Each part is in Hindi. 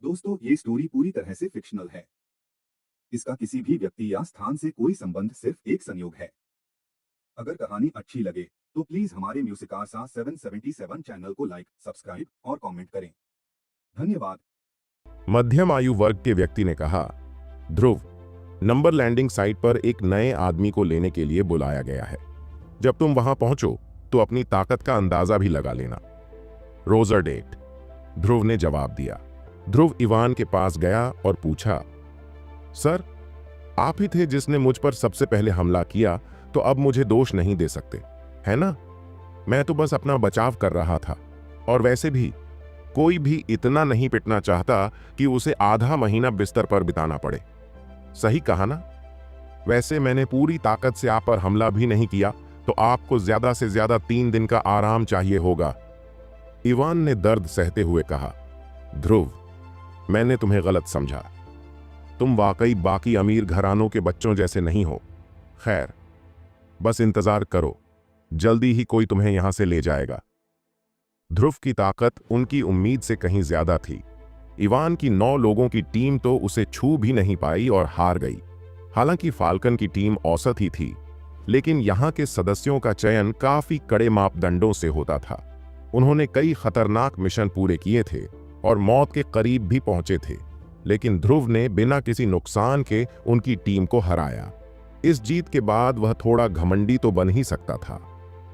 दोस्तों, ये स्टोरी पूरी तरह से फिक्शनल है। इसका किसी भी व्यक्ति या स्थान से कोई संबंध, सिर्फ एक संयोग है। अगर कहानी अच्छी लगे तो प्लीज हमारे म्यूजिकासा 777 चैनल को लाइक, सब्सक्राइब और कमेंट करें। धन्यवाद। मध्यम आयु वर्ग के व्यक्ति ने कहा, ध्रुव, नंबर लैंडिंग साइट पर एक नए आदमी को लेने के लिए बुलाया गया है। जब तुम वहां पहुंचो तो अपनी ताकत का अंदाजा भी लगा लेना। रोजर डेट, ध्रुव ने जवाब दिया। ध्रुव इवान के पास गया और पूछा, सर, आप ही थे जिसने मुझ पर सबसे पहले हमला किया, तो अब मुझे दोष नहीं दे सकते, है ना? मैं तो बस अपना बचाव कर रहा था, और वैसे भी कोई भी इतना नहीं पिटना चाहता कि उसे आधा महीना बिस्तर पर बिताना पड़े। सही कहा ना? वैसे मैंने पूरी ताकत से आप पर हमला भी नहीं किया, तो आपको ज्यादा से ज्यादा 3 दिन का आराम चाहिए होगा। इवान ने दर्द सहते हुए कहा, ध्रुव, मैंने तुम्हें गलत समझा। तुम वाकई बाकी अमीर घरानों के बच्चों जैसे नहीं हो। खैर, बस इंतजार करो, जल्दी ही कोई तुम्हें यहां से ले जाएगा। ध्रुव की ताकत उनकी उम्मीद से कहीं ज्यादा थी। इवान की 9 लोगों की टीम तो उसे छू भी नहीं पाई और हार गई। हालांकि फाल्कन की टीम औसत ही थी, लेकिन यहां के सदस्यों का चयन काफी कड़े मापदंडों से होता था। उन्होंने कई खतरनाक मिशन पूरे किए थे और मौत के करीब भी पहुंचे थे, लेकिन ध्रुव ने बिना किसी नुकसान के उनकी टीम को हराया। इस जीत के बाद वह थोड़ा घमंडी तो बन ही सकता था।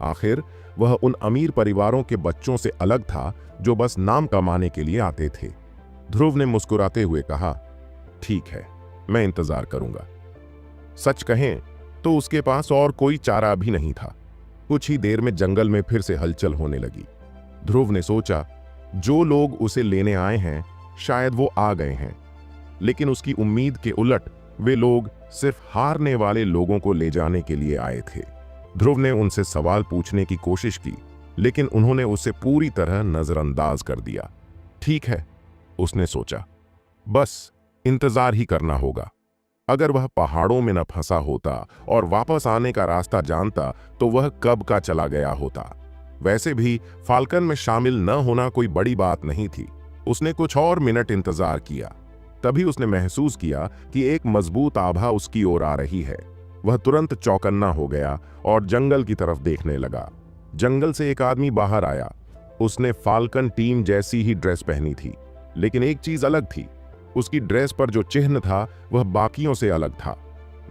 आखिर वह उन अमीर परिवारों के बच्चों से अलग था जो बस नाम कमाने के लिए आते थे। ध्रुव ने मुस्कुराते हुए कहा, ठीक है, मैं इंतजार करूंगा। सच कहें तो उसके पास और कोई चारा भी नहीं था। कुछ ही देर में जंगल में फिर से हलचल होने लगी। ध्रुव ने सोचा, जो लोग उसे लेने आए हैं शायद वो आ गए हैं, लेकिन उसकी उम्मीद के उलट वे लोग सिर्फ हारने वाले लोगों को ले जाने के लिए आए थे। ध्रुव ने उनसे सवाल पूछने की कोशिश की, लेकिन उन्होंने उसे पूरी तरह नजरअंदाज कर दिया। ठीक है, उसने सोचा, बस इंतजार ही करना होगा। अगर वह पहाड़ों में न फंसा होता और वापस आने का रास्ता जानता तो वह कब का चला गया होता। वैसे भी फाल्कन में शामिल न होना कोई बड़ी बात नहीं थी। उसने कुछ और मिनट इंतजार किया। तभी उसने महसूस किया कि एक मजबूत आभा उसकी ओर आ रही है। वह तुरंत चौकन्ना हो गया और जंगल की तरफ देखने लगा। जंगल से एक आदमी बाहर आया। उसने फाल्कन टीम जैसी ही ड्रेस पहनी थी, लेकिन एक चीज अलग थी। उसकी ड्रेस पर जो चिन्ह था वह बाकियों से अलग था।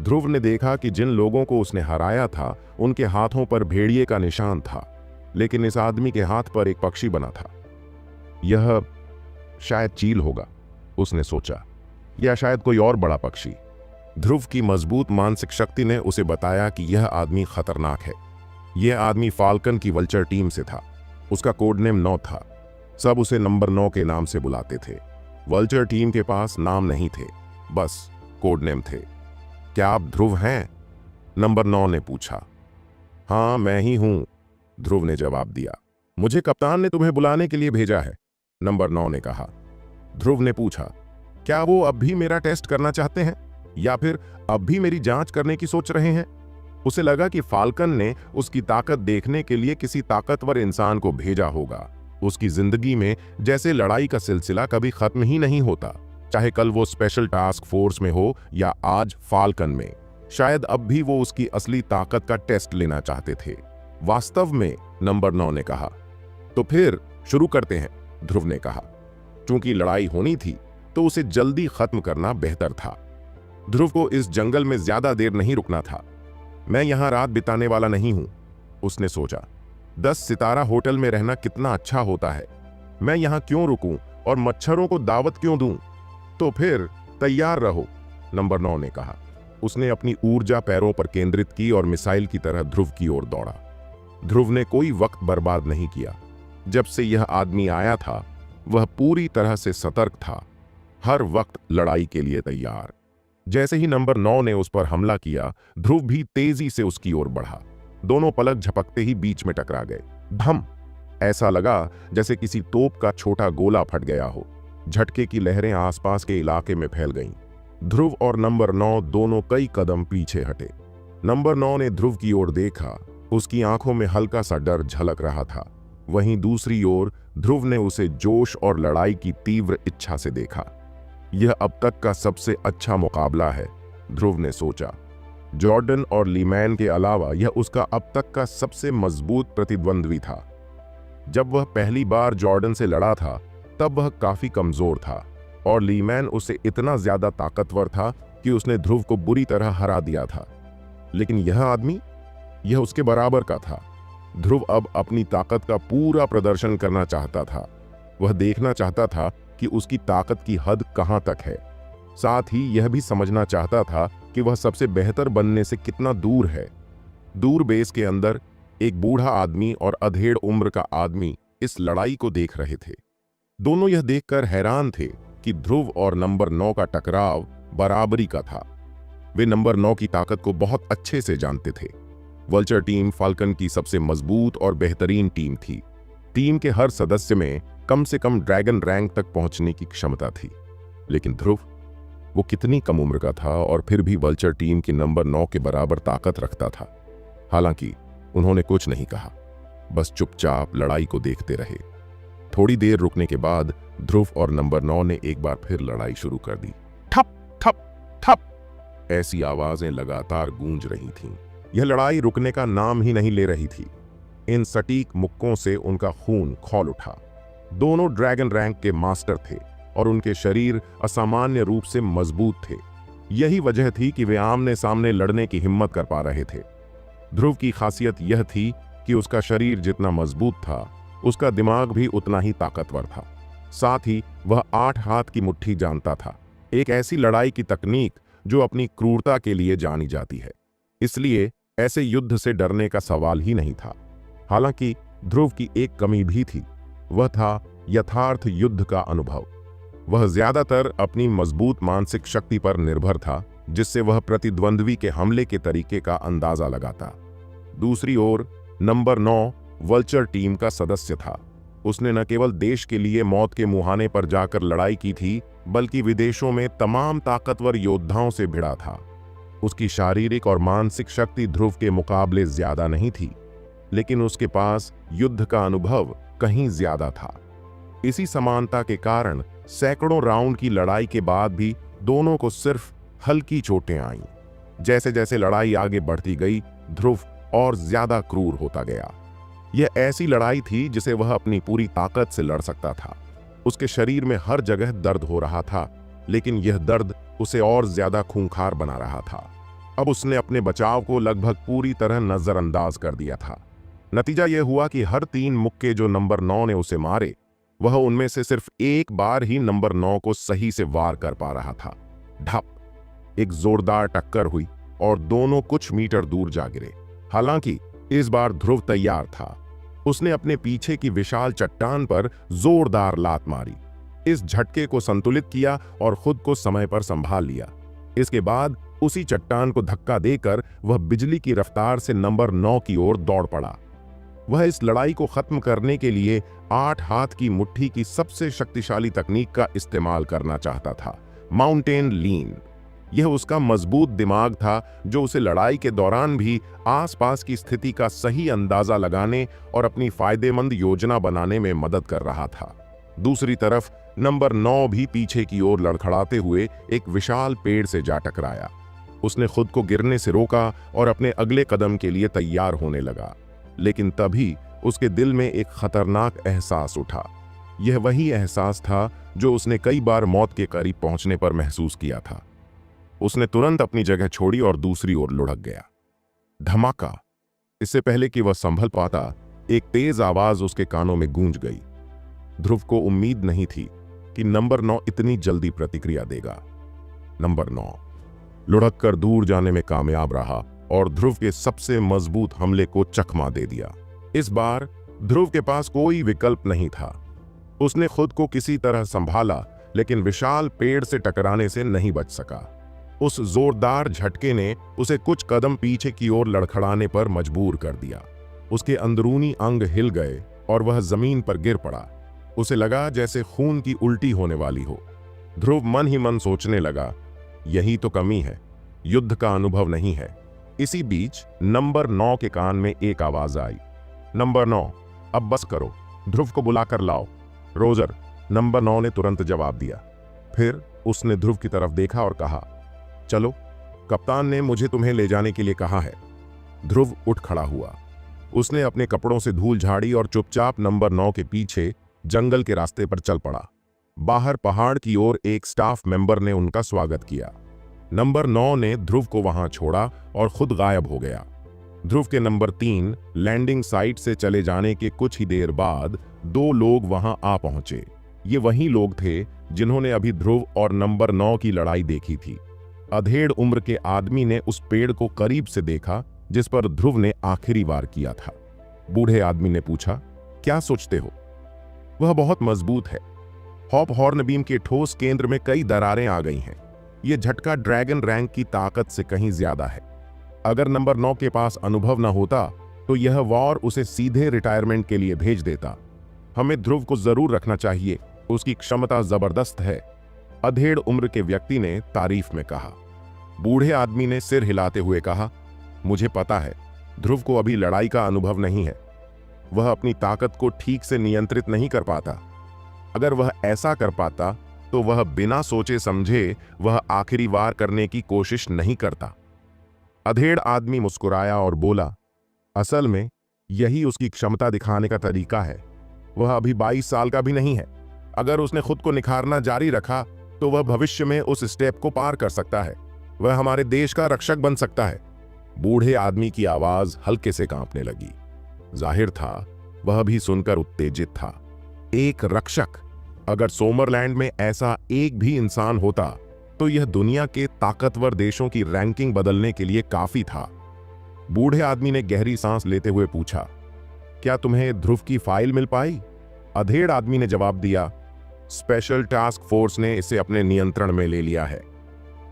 ध्रुव ने देखा कि जिन लोगों को उसने हराया था उनके हाथों पर भेड़िए का निशान था, लेकिन इस आदमी के हाथ पर एक पक्षी बना था। यह शायद चील होगा, उसने सोचा, या शायद कोई और बड़ा पक्षी। ध्रुव की मजबूत मानसिक शक्ति ने उसे बताया कि यह आदमी खतरनाक है। यह आदमी फाल्कन की वल्चर टीम से था। उसका कोड नेम 9 था। सब उसे नंबर 9 के नाम से बुलाते थे। वल्चर टीम के पास नाम नहीं थे, बस कोड नेम थे। क्या आप ध्रुव हैं? नंबर 9 ने पूछा। हाँ, मैं ही हूं, ध्रुव ने जवाब दिया। मुझे कप्तान ने तुम्हें बुलाने के लिए भेजा है, नंबर 9 ने कहा। ध्रुव ने पूछा, क्या वो अब भी मेरा टेस्ट करना चाहते हैं या फिर अब भी मेरी जांच करने की सोच रहे हैं? उसे लगा कि फाल्कन ने उसकी ताकत देखने के लिए किसी ताकतवर इंसान को भेजा होगा। उसकी जिंदगी में जैसे लड़ाई का सिलसिला कभी खत्म ही नहीं होता, चाहे कल वो स्पेशल टास्क फोर्स में हो या आज फाल्कन में। शायद अब भी वो उसकी असली ताकत का टेस्ट लेना चाहते थे। वास्तव में, नंबर 9 ने कहा। तो फिर शुरू करते हैं, ध्रुव ने कहा। चूंकि लड़ाई होनी थी तो उसे जल्दी खत्म करना बेहतर था। ध्रुव को इस जंगल में ज्यादा देर नहीं रुकना था। मैं यहां रात बिताने वाला नहीं हूं, उसने सोचा। 10 सितारा होटल में रहना कितना अच्छा होता है। मैं यहां क्यों रुकूं और मच्छरों को दावत क्यों दूं? तो फिर तैयार रहो, नंबर 9 ने कहा। उसने अपनी ऊर्जा पैरों पर केंद्रित की और मिसाइल की तरह ध्रुव की ओर दौड़ा। ध्रुव ने कोई वक्त बर्बाद नहीं किया। जब से यह आदमी आया था वह पूरी तरह से सतर्क था, हर वक्त लड़ाई के लिए तैयार। जैसे ही नंबर 9 ने उस पर हमला किया, ध्रुव भी तेजी से उसकी ओर बढ़ा। दोनों पलक झपकते ही बीच में टकरा गए। धम! ऐसा लगा जैसे किसी तोप का छोटा गोला फट गया हो। झटके की लहरें आसपास के इलाके में फैल गईं। ध्रुव और नंबर 9 दोनों कई कदम पीछे हटे। नंबर 9 ने ध्रुव की ओर देखा। उसकी आंखों में हल्का सा डर झलक रहा था। वहीं दूसरी ओर ध्रुव ने उसे जोश और लड़ाई की तीव्र इच्छा से देखा। यह अब तक का सबसे अच्छा मुकाबला है, ध्रुव ने सोचा। जॉर्डन और लीमैन के अलावा यह उसका अब तक का सबसे मजबूत प्रतिद्वंद्वी था। जब वह पहली बार जॉर्डन से लड़ा था तब वह काफी कमजोर था और लीमैन उससे इतना ज्यादा ताकतवर था कि उसने ध्रुव को बुरी तरह हरा दिया था। लेकिन यह आदमी, यह उसके बराबर का था। ध्रुव अब अपनी ताकत का पूरा प्रदर्शन करना चाहता था। वह देखना चाहता था कि उसकी ताकत की हद कहां तक है। साथ ही यह भी समझना चाहता था कि वह सबसे बेहतर बनने से कितना दूर है। दूर बेस के अंदर एक बूढ़ा आदमी और अधेड़ उम्र का आदमी इस लड़ाई को देख रहे थे। दोनों यह देखकर हैरान थे कि ध्रुव और नंबर 9 का टकराव बराबरी का था। वे नंबर 9 की ताकत को बहुत अच्छे से जानते थे। वल्चर टीम फाल्कन की सबसे मजबूत और बेहतरीन टीम थी। टीम के हर सदस्य में कम से कम ड्रैगन रैंक तक पहुंचने की क्षमता थी। लेकिन ध्रुव, वो कितनी कम उम्र का था और फिर भी वल्चर टीम की नंबर 9 के बराबर ताकत रखता था। हालांकि उन्होंने कुछ नहीं कहा, बस चुपचाप लड़ाई को देखते रहे। थोड़ी देर रुकने के बाद ध्रुव और नंबर 9 ने एक बार फिर लड़ाई शुरू कर दी। ठप ठप ठप ऐसी आवाजें लगातार गूंज रही थीं। यह लड़ाई रुकने का नाम ही नहीं ले रही थी। इन सटीक मुक्कों से उनका खून खौल उठा। दोनों ड्रैगन रैंक के मास्टर थे और उनके शरीर असामान्य रूप से मजबूत थे। यही वजह थी कि वे आमने सामने लड़ने की हिम्मत कर पा रहे थे। ध्रुव की खासियत यह थी कि उसका शरीर जितना मजबूत था, उसका दिमाग भी उतना ही ताकतवर था। साथ ही वह 8 हाथ की मुट्ठी जानता था, एक ऐसी लड़ाई की तकनीक जो अपनी क्रूरता के लिए जानी जाती है। इसलिए ऐसे युद्ध से डरने का सवाल ही नहीं था। हालांकि ध्रुव की एक कमी भी थी, वह था यथार्थ युद्ध का अनुभव। वह ज्यादातर अपनी मजबूत मानसिक शक्ति पर निर्भर था, जिससे वह प्रतिद्वंद्वी के हमले के तरीके का अंदाजा लगाता। दूसरी ओर नंबर 9 वल्चर टीम का सदस्य था। उसने न केवल देश के लिए मौत के मुहाने पर जाकर लड़ाई की थी, बल्कि विदेशों में तमाम ताकतवर योद्धाओं से भिड़ा था। उसकी शारीरिक और मानसिक शक्ति ध्रुव के मुकाबले ज्यादा नहीं थी, लेकिन उसके पास युद्ध का अनुभव कहीं ज्यादा था। इसी समानता के कारण सैकड़ों राउंड की लड़ाई के बाद भी दोनों को सिर्फ हल्की चोटें आईं। जैसे जैसे लड़ाई आगे बढ़ती गई, ध्रुव और ज्यादा क्रूर होता गया। यह ऐसी लड़ाई थी जिसे वह अपनी पूरी ताकत से लड़ सकता था। उसके शरीर में हर जगह दर्द हो रहा था, लेकिन यह दर्द उसे और ज्यादा खूंखार बना रहा था। अब उसने अपने बचाव को लगभग पूरी तरह नजरअंदाज कर दिया था। नतीजा यह हुआ कि हर 3 मुक्के जो नंबर 9 ने उसे मारे, वह उनमें से सिर्फ एक बार ही नंबर 9 को सही से वार कर पा रहा था। ढप, एक जोरदार टक्कर हुई और दोनों कुछ मीटर दूर जा गिरे। हालांकि इस बार ध्रुव तैयार था। उसने अपने पीछे की विशाल चट्टान पर जोरदार लात मारी, इस झटके को संतुलित किया और खुद को समय पर संभाल लिया। इसके बाद उसी चट्टान को धक्का देकर वह बिजली की रफ्तार से नंबर 9 की ओर दौड़ पड़ा। वह इस लड़ाई को खत्म करने के लिए 8 हाथ की मुट्ठी की सबसे शक्तिशाली तकनीक का इस्तेमाल करना चाहता था, माउंटेन लीन। यह उसका मजबूत दिमाग था जो उसे लड़ाई के दौरान भी आसपास की स्थिति का सही अंदाजा लगाने और अपनी फायदेमंद योजना बनाने में मदद कर रहा था। दूसरी तरफ नंबर 9 भी पीछे की ओर लड़खड़ाते हुए एक विशाल पेड़ से जा टकराया। उसने खुद को गिरने से रोका और अपने अगले कदम के लिए तैयार होने लगा, लेकिन तभी उसके दिल में एक खतरनाक एहसास उठा। यह वही एहसास था जो उसने कई बार मौत के करीब पहुंचने पर महसूस किया था। उसने तुरंत अपनी जगह छोड़ी और दूसरी ओर लुढ़क गया। धमाका! इससे पहले कि वह संभल पाता, एक तेज आवाज उसके कानों में गूंज गई। ध्रुव को उम्मीद नहीं थी कि नंबर 9 इतनी जल्दी प्रतिक्रिया देगा। नंबर 9 लुढ़क कर दूर जाने में कामयाब रहा और ध्रुव के सबसे मजबूत हमले को चकमा दे दिया। इस बार ध्रुव के पास कोई विकल्प नहीं था। उसने खुद को किसी तरह संभाला, लेकिन विशाल पेड़ से टकराने से नहीं बच सका। उस जोरदार झटके ने उसे कुछ कदम पीछे की ओर लड़खड़ाने पर मजबूर कर दिया। उसके अंदरूनी अंग हिल गए और वह जमीन पर गिर पड़ा। उसे लगा जैसे खून की उल्टी होने वाली हो। ध्रुव मन ही मन सोचने लगा, यही तो कमी है, युद्ध का अनुभव नहीं है। इसी बीच नंबर 9 के कान में एक आवाज आई। नंबर 9, अब बस करो, ध्रुव को बुलाकर लाओ। रोजर, नंबर 9 ने तुरंत जवाब दिया। फिर उसने ध्रुव की तरफ देखा और कहा, चलो, कप्तान ने मुझे तुम्हें ले जाने के लिए कहा है। ध्रुव उठ खड़ा हुआ। उसने अपने कपड़ों से धूल झाड़ी और चुपचाप नंबर 9 के पीछे जंगल के रास्ते पर चल पड़ा। बाहर पहाड़ की ओर एक स्टाफ मेंबर ने उनका स्वागत किया। नंबर 9 ने ध्रुव को वहां छोड़ा और खुद गायब हो गया। ध्रुव के नंबर 3 लैंडिंग साइट से चले जाने के कुछ ही देर बाद 2 लोग वहां आ पहुंचे। ये वही लोग थे जिन्होंने अभी ध्रुव और नंबर 9 की लड़ाई देखी थी। अधेड़ उम्र के आदमी ने उस पेड़ को करीब से देखा जिस पर ध्रुव ने आखिरी वार किया था। बूढ़े आदमी ने पूछा, क्या सोचते हो? वह बहुत मजबूत है। हॉप हॉर्न बीम के ठोस केंद्र में कई दरारें आ गई हैं। यह झटका ड्रैगन रैंक की ताकत से कहीं ज्यादा है। अगर नंबर 9 के पास अनुभव न होता तो यह वॉर उसे सीधे रिटायरमेंट के लिए भेज देता। हमें ध्रुव को जरूर रखना चाहिए, उसकी क्षमता जबरदस्त है, अधेड़ उम्र के व्यक्ति ने तारीफ में कहा। बूढ़े आदमी ने सिर हिलाते हुए कहा, मुझे पता है, ध्रुव को अभी लड़ाई का अनुभव नहीं है। वह अपनी ताकत को ठीक से नियंत्रित नहीं कर पाता। अगर वह ऐसा कर पाता तो वह बिना सोचे समझे वह आखिरी वार करने की कोशिश नहीं करता। अधेड़ आदमी मुस्कुराया और बोला, असल में यही उसकी क्षमता दिखाने का तरीका है। वह अभी 22 साल का भी नहीं है। अगर उसने खुद को निखारना जारी रखा तो वह भविष्य में उस स्टेप को पार कर सकता है। वह हमारे देश का रक्षक बन सकता है। बूढ़े आदमी की आवाज हल्के से कांपने लगी। जाहिर था वह भी सुनकर उत्तेजित था। एक रक्षक! अगर सोमरलैंड में ऐसा एक भी इंसान होता तो यह दुनिया के ताकतवर देशों की रैंकिंग बदलने के लिए काफी था। बूढ़े आदमी ने गहरी सांस लेते हुए पूछा, क्या तुम्हें ध्रुव की फाइल मिल पाई? अधेड़ आदमी ने जवाब दिया, स्पेशल टास्क फोर्स ने इसे अपने नियंत्रण में ले लिया है।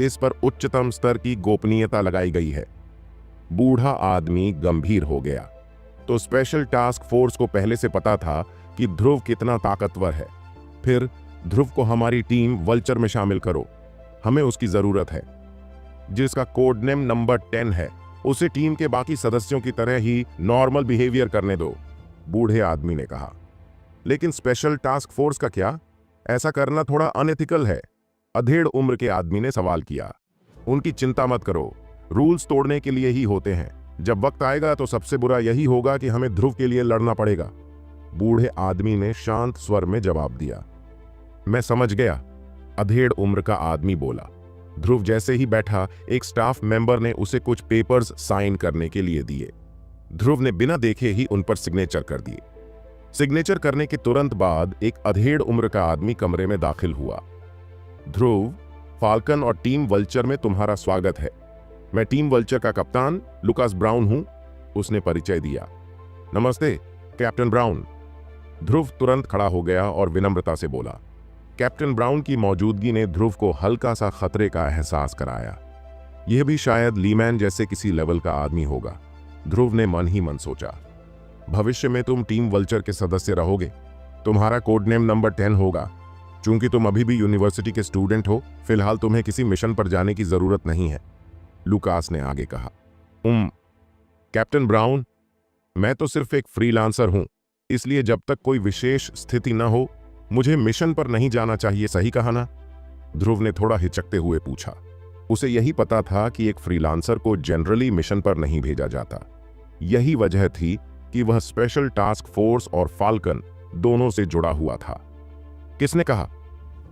इस पर उच्चतम स्तर की गोपनीयता लगाई गई है। बूढ़ा आदमी गंभीर हो गया। तो स्पेशल टास्क फोर्स को पहले से पता था कि ध्रुव कितना ताकतवर है। फिर ध्रुव को हमारी टीम वल्चर में शामिल करो। हमें उसकी जरूरत है। जिसका कोड नेम नंबर 10 है, उसे टीम के बाकी सदस्यों की तरह ही नॉर्मल बिहेवियर करने दो, बूढ़े आदमी ने कहा। लेकिन स्पेशल टास्क फोर्स का क्या? ऐसा करना थोड़ा अनएथिकल है, अधेड़ उम्र के आदमी ने सवाल किया। उनकी चिंता मत करो, रूल्स तोड़ने के लिए ही होते हैं। जब वक्त आएगा तो सबसे बुरा यही होगा कि हमें ध्रुव के लिए लड़ना पड़ेगा, बूढ़े आदमी ने शांत स्वर में जवाब दिया। मैं समझ गया, अधेड़ उम्र का आदमी बोला। ध्रुव जैसे ही बैठा, एक स्टाफ मेंबर ने उसे कुछ पेपर्स साइन करने के लिए दिए। ध्रुव ने बिना देखे ही उन पर सिग्नेचर कर दिए। सिग्नेचर करने के तुरंत बाद एक अधेड़ उम्र का आदमी कमरे में दाखिल हुआ। ध्रुव, फाल्कन और टीम वल्चर में तुम्हारा स्वागत है। मैं टीम वल्चर का कप्तान लुकास ब्राउन हूं, उसने परिचय दिया। नमस्ते कैप्टन ब्राउन। ध्रुव तुरंत खड़ा हो गया और विनम्रता से बोला। कैप्टन ब्राउन की मौजूदगी ने ध्रुव को हल्का सा खतरे का एहसास कराया। यह भी शायद लीमैन जैसे किसी लेवल का आदमी होगा, ध्रुव ने मन ही मन सोचा। भविष्य में तुम टीम वल्चर के सदस्य रहोगे। तुम्हारा कोड नेम नंबर 10 होगा। चूंकि तुम अभी भी यूनिवर्सिटी के स्टूडेंट हो, फिलहाल तुम्हें किसी मिशन पर जाने की जरूरत नहीं है, लुकास ने आगे कहा। कैप्टन ब्राउन, मैं तो सिर्फ एक फ्रीलांसर हूं, इसलिए जब तक कोई विशेष स्थिति न हो मुझे मिशन पर नहीं जाना चाहिए, सही कहा ना? ध्रुव ने थोड़ा हिचकते हुए पूछा। उसे यही पता था कि एक फ्रीलांसर को जनरली मिशन पर नहीं भेजा जाता। यही वजह थी कि वह स्पेशल टास्क फोर्स और फाल्कन दोनों से जुड़ा हुआ था। किसने कहा?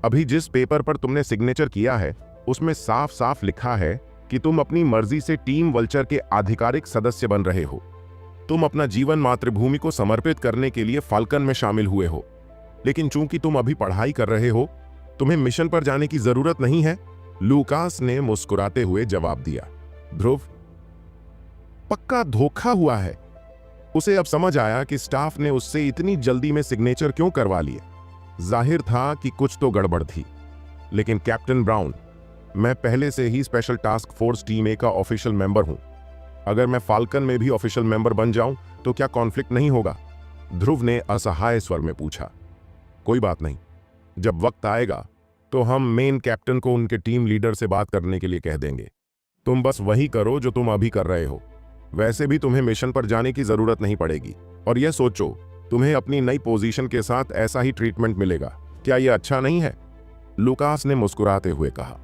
अभी जिस पेपर पर तुमने सिग्नेचर किया है उसमें साफ साफ लिखा है कि तुम अपनी मर्जी से टीम वल्चर के आधिकारिक सदस्य बन रहे हो। तुम अपना जीवन मातृभूमि को समर्पित करने के लिए फाल्कन में शामिल हुए हो। लेकिन चूंकि तुम अभी पढ़ाई कर रहे हो, तुम्हें मिशन पर जाने की जरूरत नहीं है, लुकास ने मुस्कुराते हुए जवाब दिया। ध्रुव, पक्का धोखा हुआ है। उसे अब समझ आया कि स्टाफ ने उससे इतनी जल्दी में सिग्नेचर क्यों करवा लिए। जाहिर था कि कुछ तो गड़बड़ थी। लेकिन कैप्टन ब्राउन, मैं पहले से ही स्पेशल टास्क फोर्स टीम ए का ऑफिशियल मेंबर हूं। अगर मैं फाल्कन में भी ऑफिशियल मेंबर बन जाऊं तो क्या कॉन्फ्लिक्ट नहीं होगा? ध्रुव ने असहाय स्वर में पूछा। कोई बात नहीं, जब वक्त आएगा तो हम मेन कैप्टन को उनके टीम लीडर से बात करने के लिए कह देंगे। तुम बस वही करो जो तुम अभी कर रहे हो। वैसे भी तुम्हें मिशन पर जाने की जरूरत नहीं पड़ेगी। और यह सोचो तुम्हें अपनी नई पोजीशन के साथ ऐसा ही ट्रीटमेंट मिलेगा, क्या यह अच्छा नहीं है? लुकास ने मुस्कुराते हुए कहा।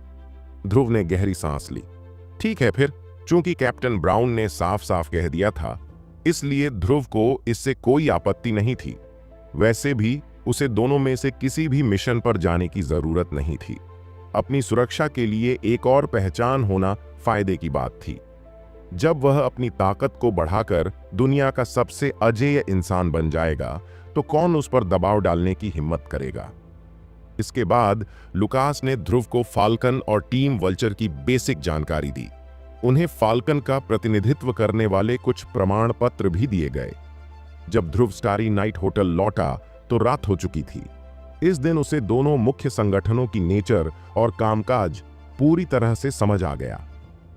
ध्रुव ने गहरी सांस ली। ठीक है फिर, चूंकि कैप्टन ब्राउन ने साफ साफ कह दिया था, इसलिए ध्रुव को इससे कोई आपत्ति नहीं थी। वैसे भी उसे दोनों में से किसी भी मिशन पर जाने की जरूरत नहीं थी। अपनी सुरक्षा के लिए एक और पहचान होना फायदे की बात थी। जब वह अपनी ताकत को बढ़ाकर दुनिया का सबसे अजेय इंसान बन जाएगा, तो कौन उस पर दबाव डालने की हिम्मत करेगा? इसके बाद लुकास ने ध्रुव को फाल्कन और टीम वल्चर की बेसिक जानकारी दी। उन्हें फाल्कन का प्रतिनिधित्व करने वाले कुछ प्रमाण पत्र भी दिए गए। जब ध्रुव स्टारी नाइट होटल लौटा तो रात हो चुकी थी। इस दिन उसे दोनों मुख्य संगठनों की नेचर और कामकाज पूरी तरह से समझ आ गया।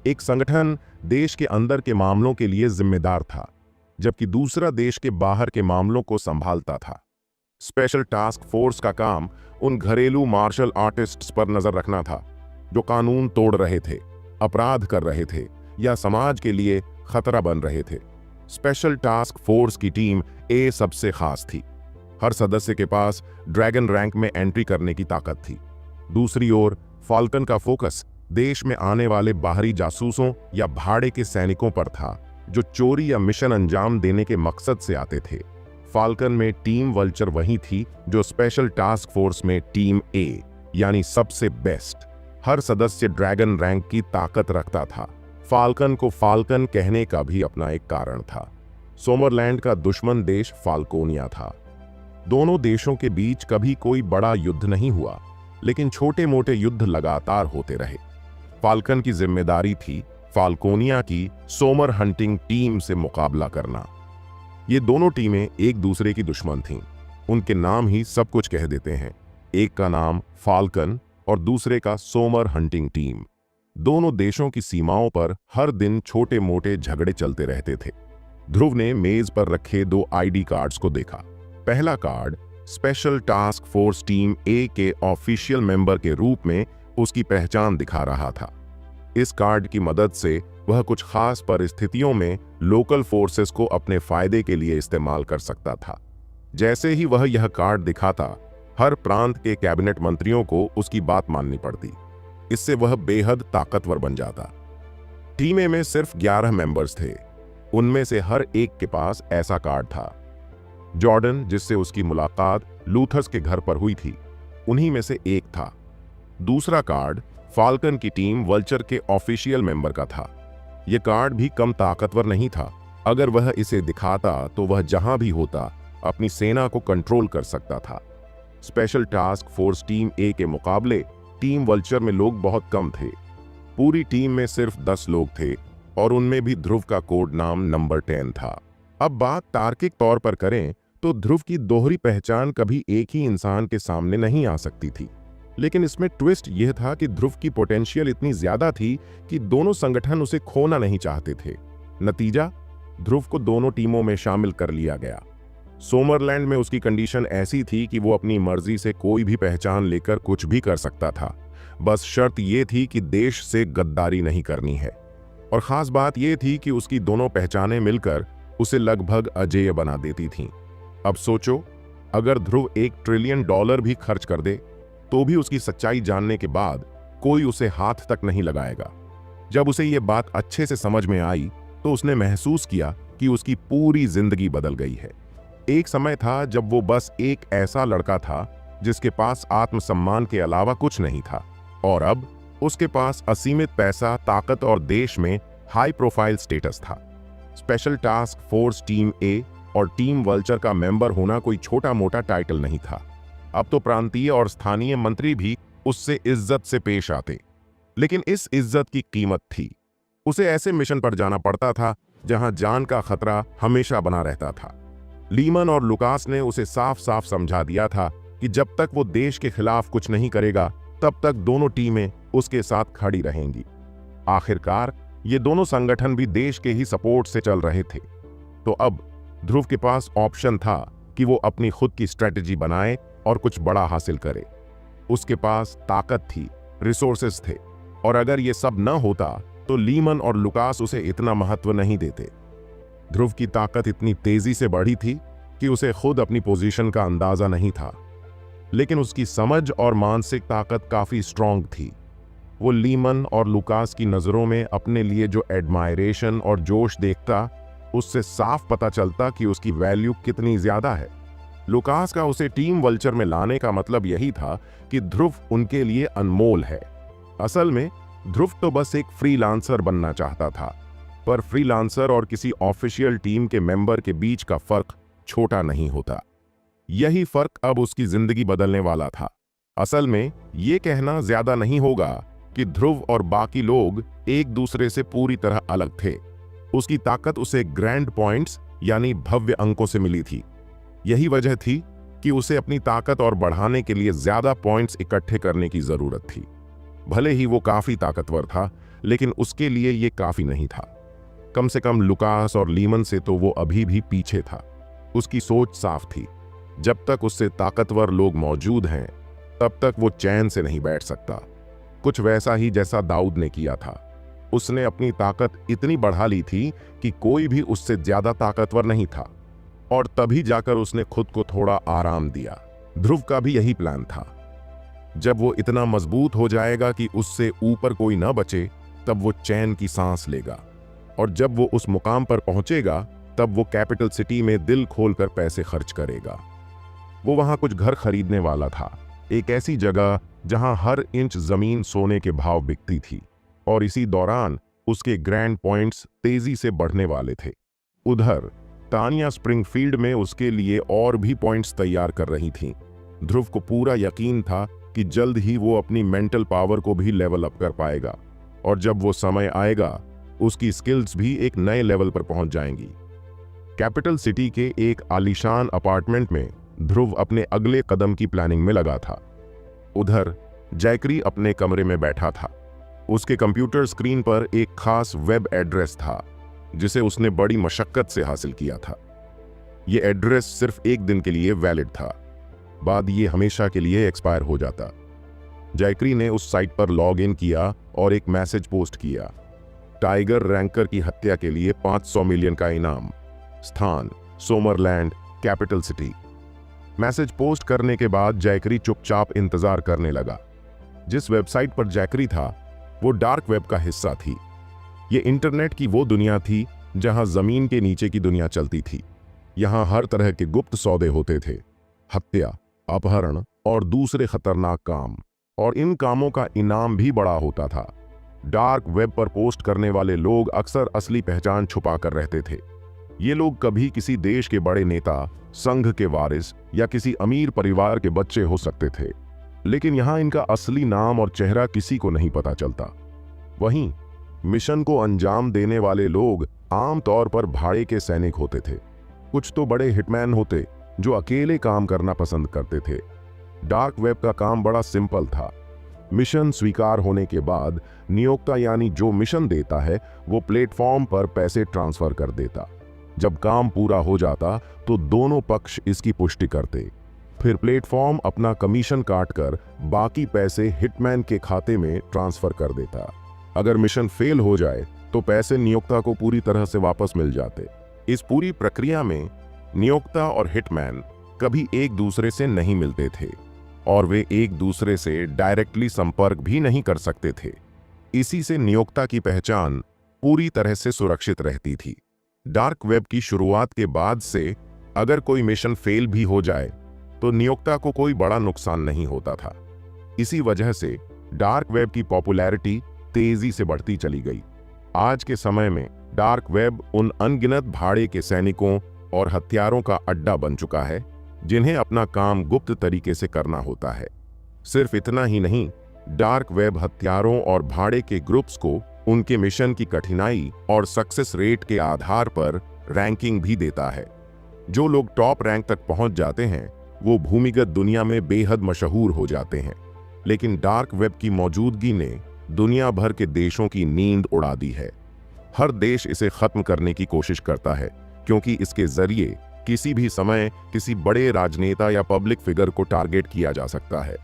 एक संगठन देश के अंदर के मामलों के लिए जिम्मेदार था, जबकि दूसरा देश के बाहर के मामलों को संभालता था। स्पेशल टास्क फोर्स का काम उन घरेलू मार्शल आर्टिस्ट्स पर नजर रखना था जो कानून तोड़ रहे थे, अपराध कर रहे थे या समाज के लिए खतरा बन रहे थे। स्पेशल टास्क फोर्स की टीम ए सबसे खास थी। हर सदस्य के पास ड्रैगन रैंक में एंट्री करने की ताकत थी। दूसरी ओर फाल्कन का फोकस देश में आने वाले बाहरी जासूसों या भाड़े के सैनिकों पर था, जो चोरी या मिशन अंजाम देने के मकसद से आते थे। फाल्कन में टीम वल्चर वही थी जो स्पेशल टास्क फोर्स में टीम ए, यानी सबसे बेस्ट। हर सदस्य ड्रैगन रैंक की ताकत रखता था। फाल्कन को फाल्कन कहने का भी अपना एक कारण था। सोमरलैंड का दुश्मन देश फाल्कोनिया था। दोनों देशों के बीच कभी कोई बड़ा युद्ध नहीं हुआ, लेकिन छोटे मोटे युद्ध लगातार होते रहे। फाल्कन की जिम्मेदारी थी फाल्कोनिया की सोमर हंटिंग टीम से मुकाबला करना। ये दोनों टीमें एक दूसरे की दुश्मन थीं। उनके नाम ही सब कुछ कह देते हैं। एक का नाम फाल्कन और दूसरे का सोमर हंटिंग टीम। दोनों देशों की सीमाओं पर हर दिन छोटे मोटे झगड़े चलते रहते थे। ध्रुव ने मेज पर रखे 2 आईडी कार्ड्स को देखा। पहला card special task force team A के ऑफिशियल मेंबर के रूप में उसकी पहचान दिखा रहा था। इस कार्ड की मदद से वह कुछ खास परिस्थितियों में लोकल फोर्सेस को अपने फायदे के लिए इस्तेमाल कर सकता था। जैसे ही वह यह कार्ड दिखाता, हर प्रांत के कैबिनेट मंत्रियों को उसकी बात माननी पड़ती। इससे वह बेहद ताकतवर बन जाता। टीम ए में सिर्फ 11 मेंबर्स थे। उनमें से हर एक के पास ऐसा कार्ड था। जॉर्डन, जिससे उसकी मुलाकात लूथर्स के घर पर हुई थी, उन्हीं में से एक था। दूसरा कार्ड फाल्कन की टीम वल्चर के ऑफिशियल मेंबर का था। यह कार्ड भी कम ताकतवर नहीं था। अगर वह इसे दिखाता तो वह जहां भी होता अपनी सेना को कंट्रोल कर सकता था। Special task force team A के मुकाबले टीम वल्चर में लोग बहुत कम थे। पूरी टीम में सिर्फ 10 लोग थे और उनमें भी ध्रुव का कोड नाम नंबर 10 था। अब बात तार्किक तौर पर करें तो ध्रुव की दोहरी पहचान कभी एक ही इंसान के सामने नहीं आ सकती थी। लेकिन इसमें ट्विस्ट यह था कि ध्रुव की पोटेंशियल इतनी ज्यादा थी कि दोनों संगठन उसे खोना नहीं चाहते थे। नतीजा, ध्रुव को दोनों टीमों में शामिल कर लिया गया। सोमरलैंड में उसकी कंडीशन ऐसी थी कि वो अपनी मर्जी से कोई भी पहचान लेकर कुछ भी कर सकता था। बस शर्त यह थी कि देश से गद्दारी नहीं करनी है। और खास बात यह थी कि उसकी दोनों पहचानें मिलकर उसे लगभग अजेय बना देती थीं। अब सोचो, अगर ध्रुव $1 ट्रिलियन भी खर्च कर दे तो भी उसकी सच्चाई जानने के बाद कोई उसे हाथ तक नहीं लगाएगा। जब उसे यह बात अच्छे से समझ में आई तो उसने महसूस किया कि उसकी पूरी जिंदगी बदल गई है। एक समय था जब वो बस एक ऐसा लड़का था जिसके पास आत्मसम्मान के अलावा कुछ नहीं था, और अब उसके पास असीमित पैसा, ताकत और देश में हाई प्रोफाइल स्टेटस था। स्पेशल टास्क फोर्स टीम ए और टीम वल्चर का मेंबर होना कोई छोटा मोटा टाइटल नहीं था। अब तो प्रांतीय और स्थानीय मंत्री भी उससे इज्जत से पेश आते। लेकिन इस इज्जत की कीमत थी। उसे ऐसे मिशन पर जाना पड़ता था जहां जान का खतरा हमेशा बना रहता था। लीमन और लुकास ने उसे साफ साफ समझा दिया था कि जब तक वो देश के खिलाफ कुछ नहीं करेगा, तब तक दोनों टीमें उसके साथ खड़ी रहेंगी। आखिरकार ये दोनों संगठन भी देश के ही सपोर्ट से चल रहे थे। तो अब ध्रुव के पास ऑप्शन था कि वो अपनी खुद की स्ट्रेटजी बनाए और कुछ बड़ा हासिल करे। उसके पास ताकत थी, रिसोर्सेस थे, और अगर ये सब न होता तो लीमन और लुकास उसे इतना महत्व नहीं देते। ध्रुव की ताकत इतनी तेजी से बढ़ी थी कि उसे खुद अपनी पोजीशन का अंदाजा नहीं था, लेकिन उसकी समझ और मानसिक ताकत काफी स्ट्रांग थी। वो लीमन और लुकास की नजरों में अपने लिए जो एडमायरेशन और जोश देखता, उससे साफ पता चलता कि उसकी वैल्यू कितनी ज्यादा है। लुकास का उसे टीम वल्चर में लाने का मतलब यही था कि ध्रुव उनके लिए अनमोल है। असल में ध्रुव तो बस एक फ्रीलांसर बनना चाहता था, पर फ्रीलांसर और किसी ऑफिशियल टीम के मेंबर के बीच का फर्क छोटा नहीं होता। यही फर्क अब उसकी जिंदगी बदलने वाला था। असल में ये कहना ज्यादा नहीं होगा कि ध्रुव और बाकी लोग एक दूसरे से पूरी तरह अलग थे। उसकी ताकत उसे ग्रैंड पॉइंट्स यानी भव्य अंकों से मिली थी। यही वजह थी कि उसे अपनी ताकत और बढ़ाने के लिए ज्यादा पॉइंट्स इकट्ठे करने की जरूरत थी। भले ही वो काफी ताकतवर था, लेकिन उसके लिए ये काफी नहीं था। कम से कम लुकास और लीमन से तो वो अभी भी पीछे था। उसकी सोच साफ थी, जब तक उससे ताकतवर लोग मौजूद हैं तब तक वो चैन से नहीं बैठ सकता। कुछ वैसा ही जैसा दाऊद ने किया था। उसने अपनी ताकत इतनी बढ़ा ली थी कि कोई भी उससे ज्यादा ताकतवर नहीं था, और तभी जाकर उसने खुद को थोड़ा आराम दिया। ध्रुव का भी यही प्लान था। जब वो इतना मजबूत हो जाएगा कि उससे ऊपर कोई न बचे, तब वो चैन की सांस लेगा, और जब वो उस मुकाम पर पहुंचेगा तब वो कैपिटल सिटी में दिल खोलकर पैसे खर्च करेगा। वो वहां कुछ घर खरीदने वाला था, एक ऐसी जगह जहां हर इंच जमीन सोने के भाव बिकती थी, और इसी दौरान उसके ग्रैंड पॉइंट्स तेजी से बढ़ने वाले थे। उधर तानिया स्प्रिंगफील्ड में उसके लिए और भी पॉइंट्स तैयार कर रही थीं। ध्रुव को पूरा यकीन था कि जल्द ही वो अपनी मेंटल पावर को भी लेवल अप कर पाएगा, और जब वो समय आएगा उसकी स्किल्स भी एक नए लेवल पर पहुंच जाएंगी। कैपिटल सिटी के एक आलीशान अपार्टमेंट में ध्रुव अपने अगले कदम की प्लानिंग में लगा था। उधर जैकरी अपने कमरे में बैठा था। उसके कंप्यूटर स्क्रीन पर एक खास वेब एड्रेस था जिसे उसने बड़ी मशक्कत से हासिल किया था। यह एड्रेस सिर्फ एक दिन के लिए वैलिड था, बाद ये हमेशा के लिए एक्सपायर हो जाता। जैकरी ने उस साइट पर लॉग इन किया और एक मैसेज पोस्ट किया, टाइगर रैंकर की हत्या के लिए 500 मिलियन का इनाम, स्थान सोमरलैंड, कैपिटल सिटी। मैसेज पोस्ट करने के बाद जैकरी चुपचाप इंतजार करने लगा। जिस वेबसाइट पर जैकरी था वो डार्क वेब का हिस्सा थी। ये इंटरनेट की वो दुनिया थी जहां जमीन के नीचे की दुनिया चलती थी। यहां हर तरह के गुप्त सौदे होते थे, हत्या, अपहरण और दूसरे खतरनाक काम, और इन कामों का इनाम भी बड़ा होता था। डार्क वेब पर पोस्ट करने वाले लोग अक्सर असली पहचान छुपा कर रहते थे। ये लोग कभी किसी देश के बड़े नेता, संघ के वारिस या किसी अमीर परिवार के बच्चे हो सकते थे, लेकिन यहां इनका असली नाम और चेहरा किसी को नहीं पता चलता। वहीं मिशन को अंजाम देने वाले लोग आमतौर पर भाड़े के सैनिक होते थे। कुछ तो बड़े हिटमैन होते जो अकेले काम करना पसंद करते थे। डार्क वेब का काम बड़ा सिंपल था। मिशन स्वीकार होने के बाद नियोक्ता यानी जो मिशन देता है वो प्लेटफॉर्म पर पैसे ट्रांसफर कर देता। जब काम पूरा हो जाता तो दोनों पक्ष इसकी पुष्टि करते। फिर प्लेटफॉर्म अपना कमीशन काटकर बाकी पैसे हिटमैन के खाते में ट्रांसफर कर देता। अगर मिशन फेल हो जाए तो पैसे नियोक्ता को पूरी तरह से वापस मिल जाते। इस पूरी प्रक्रिया में नियोक्ता और हिटमैन कभी एक दूसरे से नहीं मिलते थे, और वे एक दूसरे से डायरेक्टली संपर्क भी नहीं कर सकते थे। इसी से नियोक्ता की पहचान पूरी तरह से सुरक्षित रहती थी। डार्क वेब की शुरुआत के बाद से अगर कोई मिशन फेल भी हो जाए तो नियोक्ता को कोई बड़ा नुकसान नहीं होता था। इसी वजह से डार्क वेब की पॉपुलैरिटी तेजी से बढ़ती चली गई। आज के समय में डार्क वेब उन अनगिनत भाड़े के सैनिकों और हथियारों का अड्डा बन चुका है जिन्हें अपना काम गुप्त तरीके से करना होता है। सिर्फ इतना ही नहीं, डार्क वेब हथियारों और भाड़े के ग्रुप्स को उनके मिशन की कठिनाई और सक्सेस रेट के आधार पर रैंकिंग भी देता है। जो लोग टॉप रैंक तक पहुंच जाते हैं वो भूमिगत दुनिया में बेहद मशहूर हो जाते हैं, लेकिन डार्क वेब की मौजूदगी ने दुनिया भर के देशों की नींद उड़ा दी है। हर देश इसे खत्म करने की कोशिश करता है क्योंकि इसके जरिए किसी भी समय किसी बड़े राजनेता या पब्लिक फिगर को टारगेट किया जा सकता है।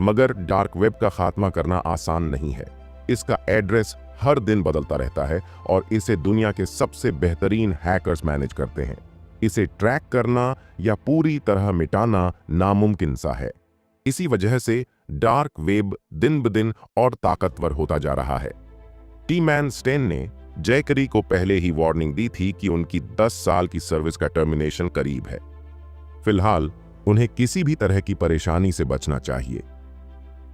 मगर डार्क वेब का खात्मा करना आसान नहीं है। इसका एड्रेस हर दिन बदलता रहता है और इसे दुनिया के सबसे बेहतरीन हैकर्स मैनेज करते हैं। इसे ट्रैक करना या पूरी तरह मिटाना नामुमकिन सा है। इसी वजह से डार्क वेब दिन ब दिन और ताकतवर होता जा रहा है। टी-मैन स्टेन ने जैकरी को पहले ही वार्निंग दी थी कि उनकी 10 साल की सर्विस का टर्मिनेशन करीब है। फिलहाल उन्हें किसी भी तरह की परेशानी से बचना चाहिए।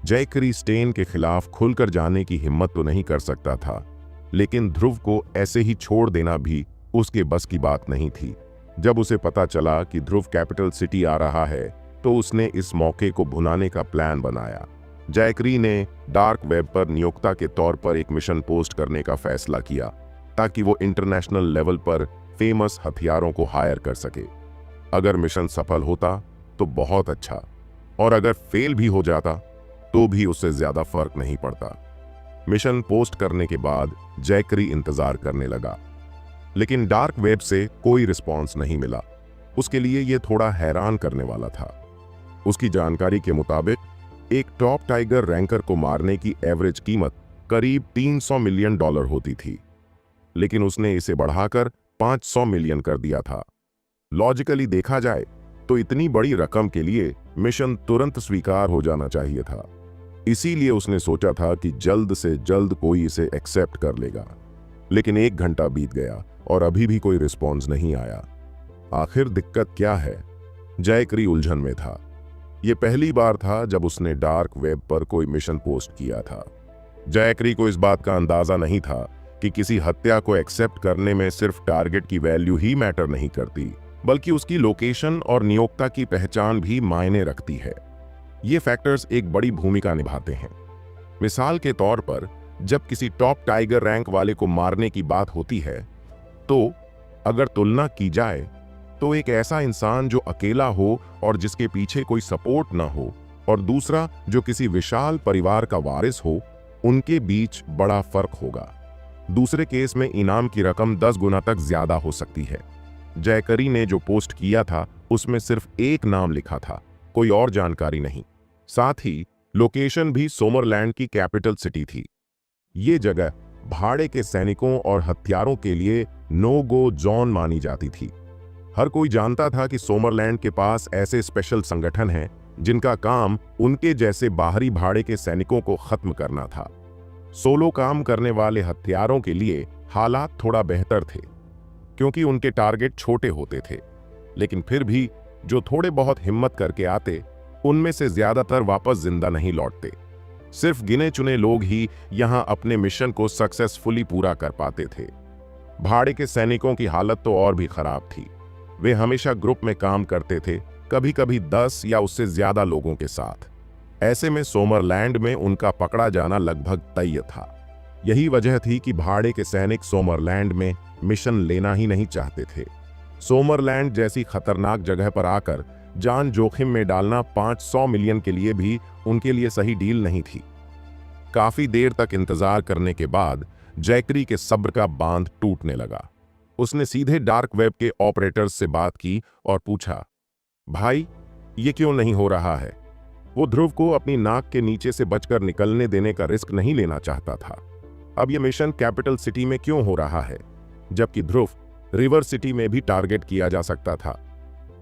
जैकरी स्टेन के खिलाफ खुलकर जाने की हिम्मत तो नहीं कर सकता था, लेकिन ध्रुव को ऐसे ही छोड़ देना भी उसके बस की बात नहीं थी। जब उसे पता चला कि ध्रुव कैपिटल सिटी आ रहा है, तो उसने इस मौके को भुनाने का प्लान बनाया। जैकरी ने डार्क वेब पर नियोक्ता के तौर पर एक मिशन पोस्ट करने का फैसला किया, ताकि वो इंटरनेशनल लेवल पर फेमस हथियारों को हायर कर सके। अगर मिशन सफल होता तो बहुत अच्छा, और अगर फेल भी हो जाता तो भी उससे ज्यादा फर्क नहीं पड़ता। मिशन पोस्ट करने के बाद जैकरी इंतजार करने लगा, लेकिन डार्क वेब से कोई रिस्पॉन्स नहीं मिला। उसके लिए यह थोड़ा हैरान करने वाला था। उसकी जानकारी के मुताबिक एक टॉप टाइगर रैंकर को मारने की एवरेज कीमत करीब $300 मिलियन होती थी, लेकिन उसने इसे बढ़ाकर 500 मिलियन कर दिया था। लॉजिकली देखा जाए तो इतनी बड़ी रकम के लिए मिशन तुरंत स्वीकार हो जाना चाहिए था। इसीलिए उसने सोचा था कि जल्द से जल्द कोई इसे एक्सेप्ट कर लेगा। लेकिन 1 घंटा बीत गया और अभी भी कोई रिस्पॉन्स नहीं आया। आखिर दिक्कत क्या है? जैकरी उलझन में था। यह पहली बार था जब उसने डार्क वेब पर कोई मिशन पोस्ट किया था। जैकरी को इस बात का अंदाजा नहीं था कि किसी हत्या को एक्सेप्ट करने में सिर्फ टारगेट की वैल्यू ही मैटर नहीं करती, बल्कि उसकी लोकेशन और नियोक्ता की पहचान भी मायने रखती है। ये फैक्टर्स एक बड़ी भूमिका निभाते हैं। मिसाल के तौर पर, जब किसी टॉप टाइगर रैंक वाले को मारने की बात होती है, तो अगर तुलना की जाए तो एक ऐसा इंसान जो अकेला हो और जिसके पीछे कोई सपोर्ट ना हो, और दूसरा जो किसी विशाल परिवार का वारिस हो, उनके बीच बड़ा फर्क होगा। दूसरे केस में इनाम की रकम 10 गुना तक ज्यादा हो सकती है। जैकरी ने जो पोस्ट किया था उसमें सिर्फ एक नाम लिखा था, कोई और जानकारी नहीं। साथ ही लोकेशन भी सोमरलैंड की कैपिटल सिटी थी। ये जगह भाड़े के सैनिकों और हथियारों के लिए नो गो जोन मानी जाती थी। हर कोई जानता था कि सोमरलैंड के पास ऐसे स्पेशल संगठन हैं जिनका काम उनके जैसे बाहरी भाड़े के सैनिकों को खत्म करना था। सोलो काम करने वाले हथियारों के लिए हालात थोड़ा बेहतर थे, क्योंकि उनके टारगेट छोटे होते थे, लेकिन फिर भी जो थोड़े बहुत हिम्मत करके आते, उनमें से ज्यादातर वापस जिंदा नहीं लौटते। सिर्फ गिने चुने लोग ही यहां अपने मिशन को सक्सेसफुली पूरा कर पाते थे। भाड़े के सैनिकों की हालत तो और भी खराब थी। वे हमेशा ग्रुप में काम करते थे, कभी कभी 10 या उससे ज्यादा लोगों के साथ। ऐसे में सोमरलैंड में उनका पकड़ा जाना लगभग तय था। यही वजह थी कि भाड़े के सैनिक सोमरलैंड में मिशन लेना ही नहीं चाहते थे। सोमरलैंड जैसी खतरनाक जगह पर आकर जान जोखिम में डालना 500 मिलियन के लिए भी उनके लिए सही डील नहीं थी। काफी देर तक इंतजार करने के बाद जैकरी के सब्र का बांध टूटने लगा। उसने सीधे डार्क वेब के ऑपरेटर्स से बात की और पूछा, भाई ये क्यों नहीं हो रहा है? वो ध्रुव को अपनी नाक के नीचे से बचकर निकलने देने का रिस्क नहीं लेना चाहता था। अब यह मिशन कैपिटल सिटी में क्यों हो रहा है, जबकि ध्रुव रिवर सिटी में भी टारगेट किया जा सकता था?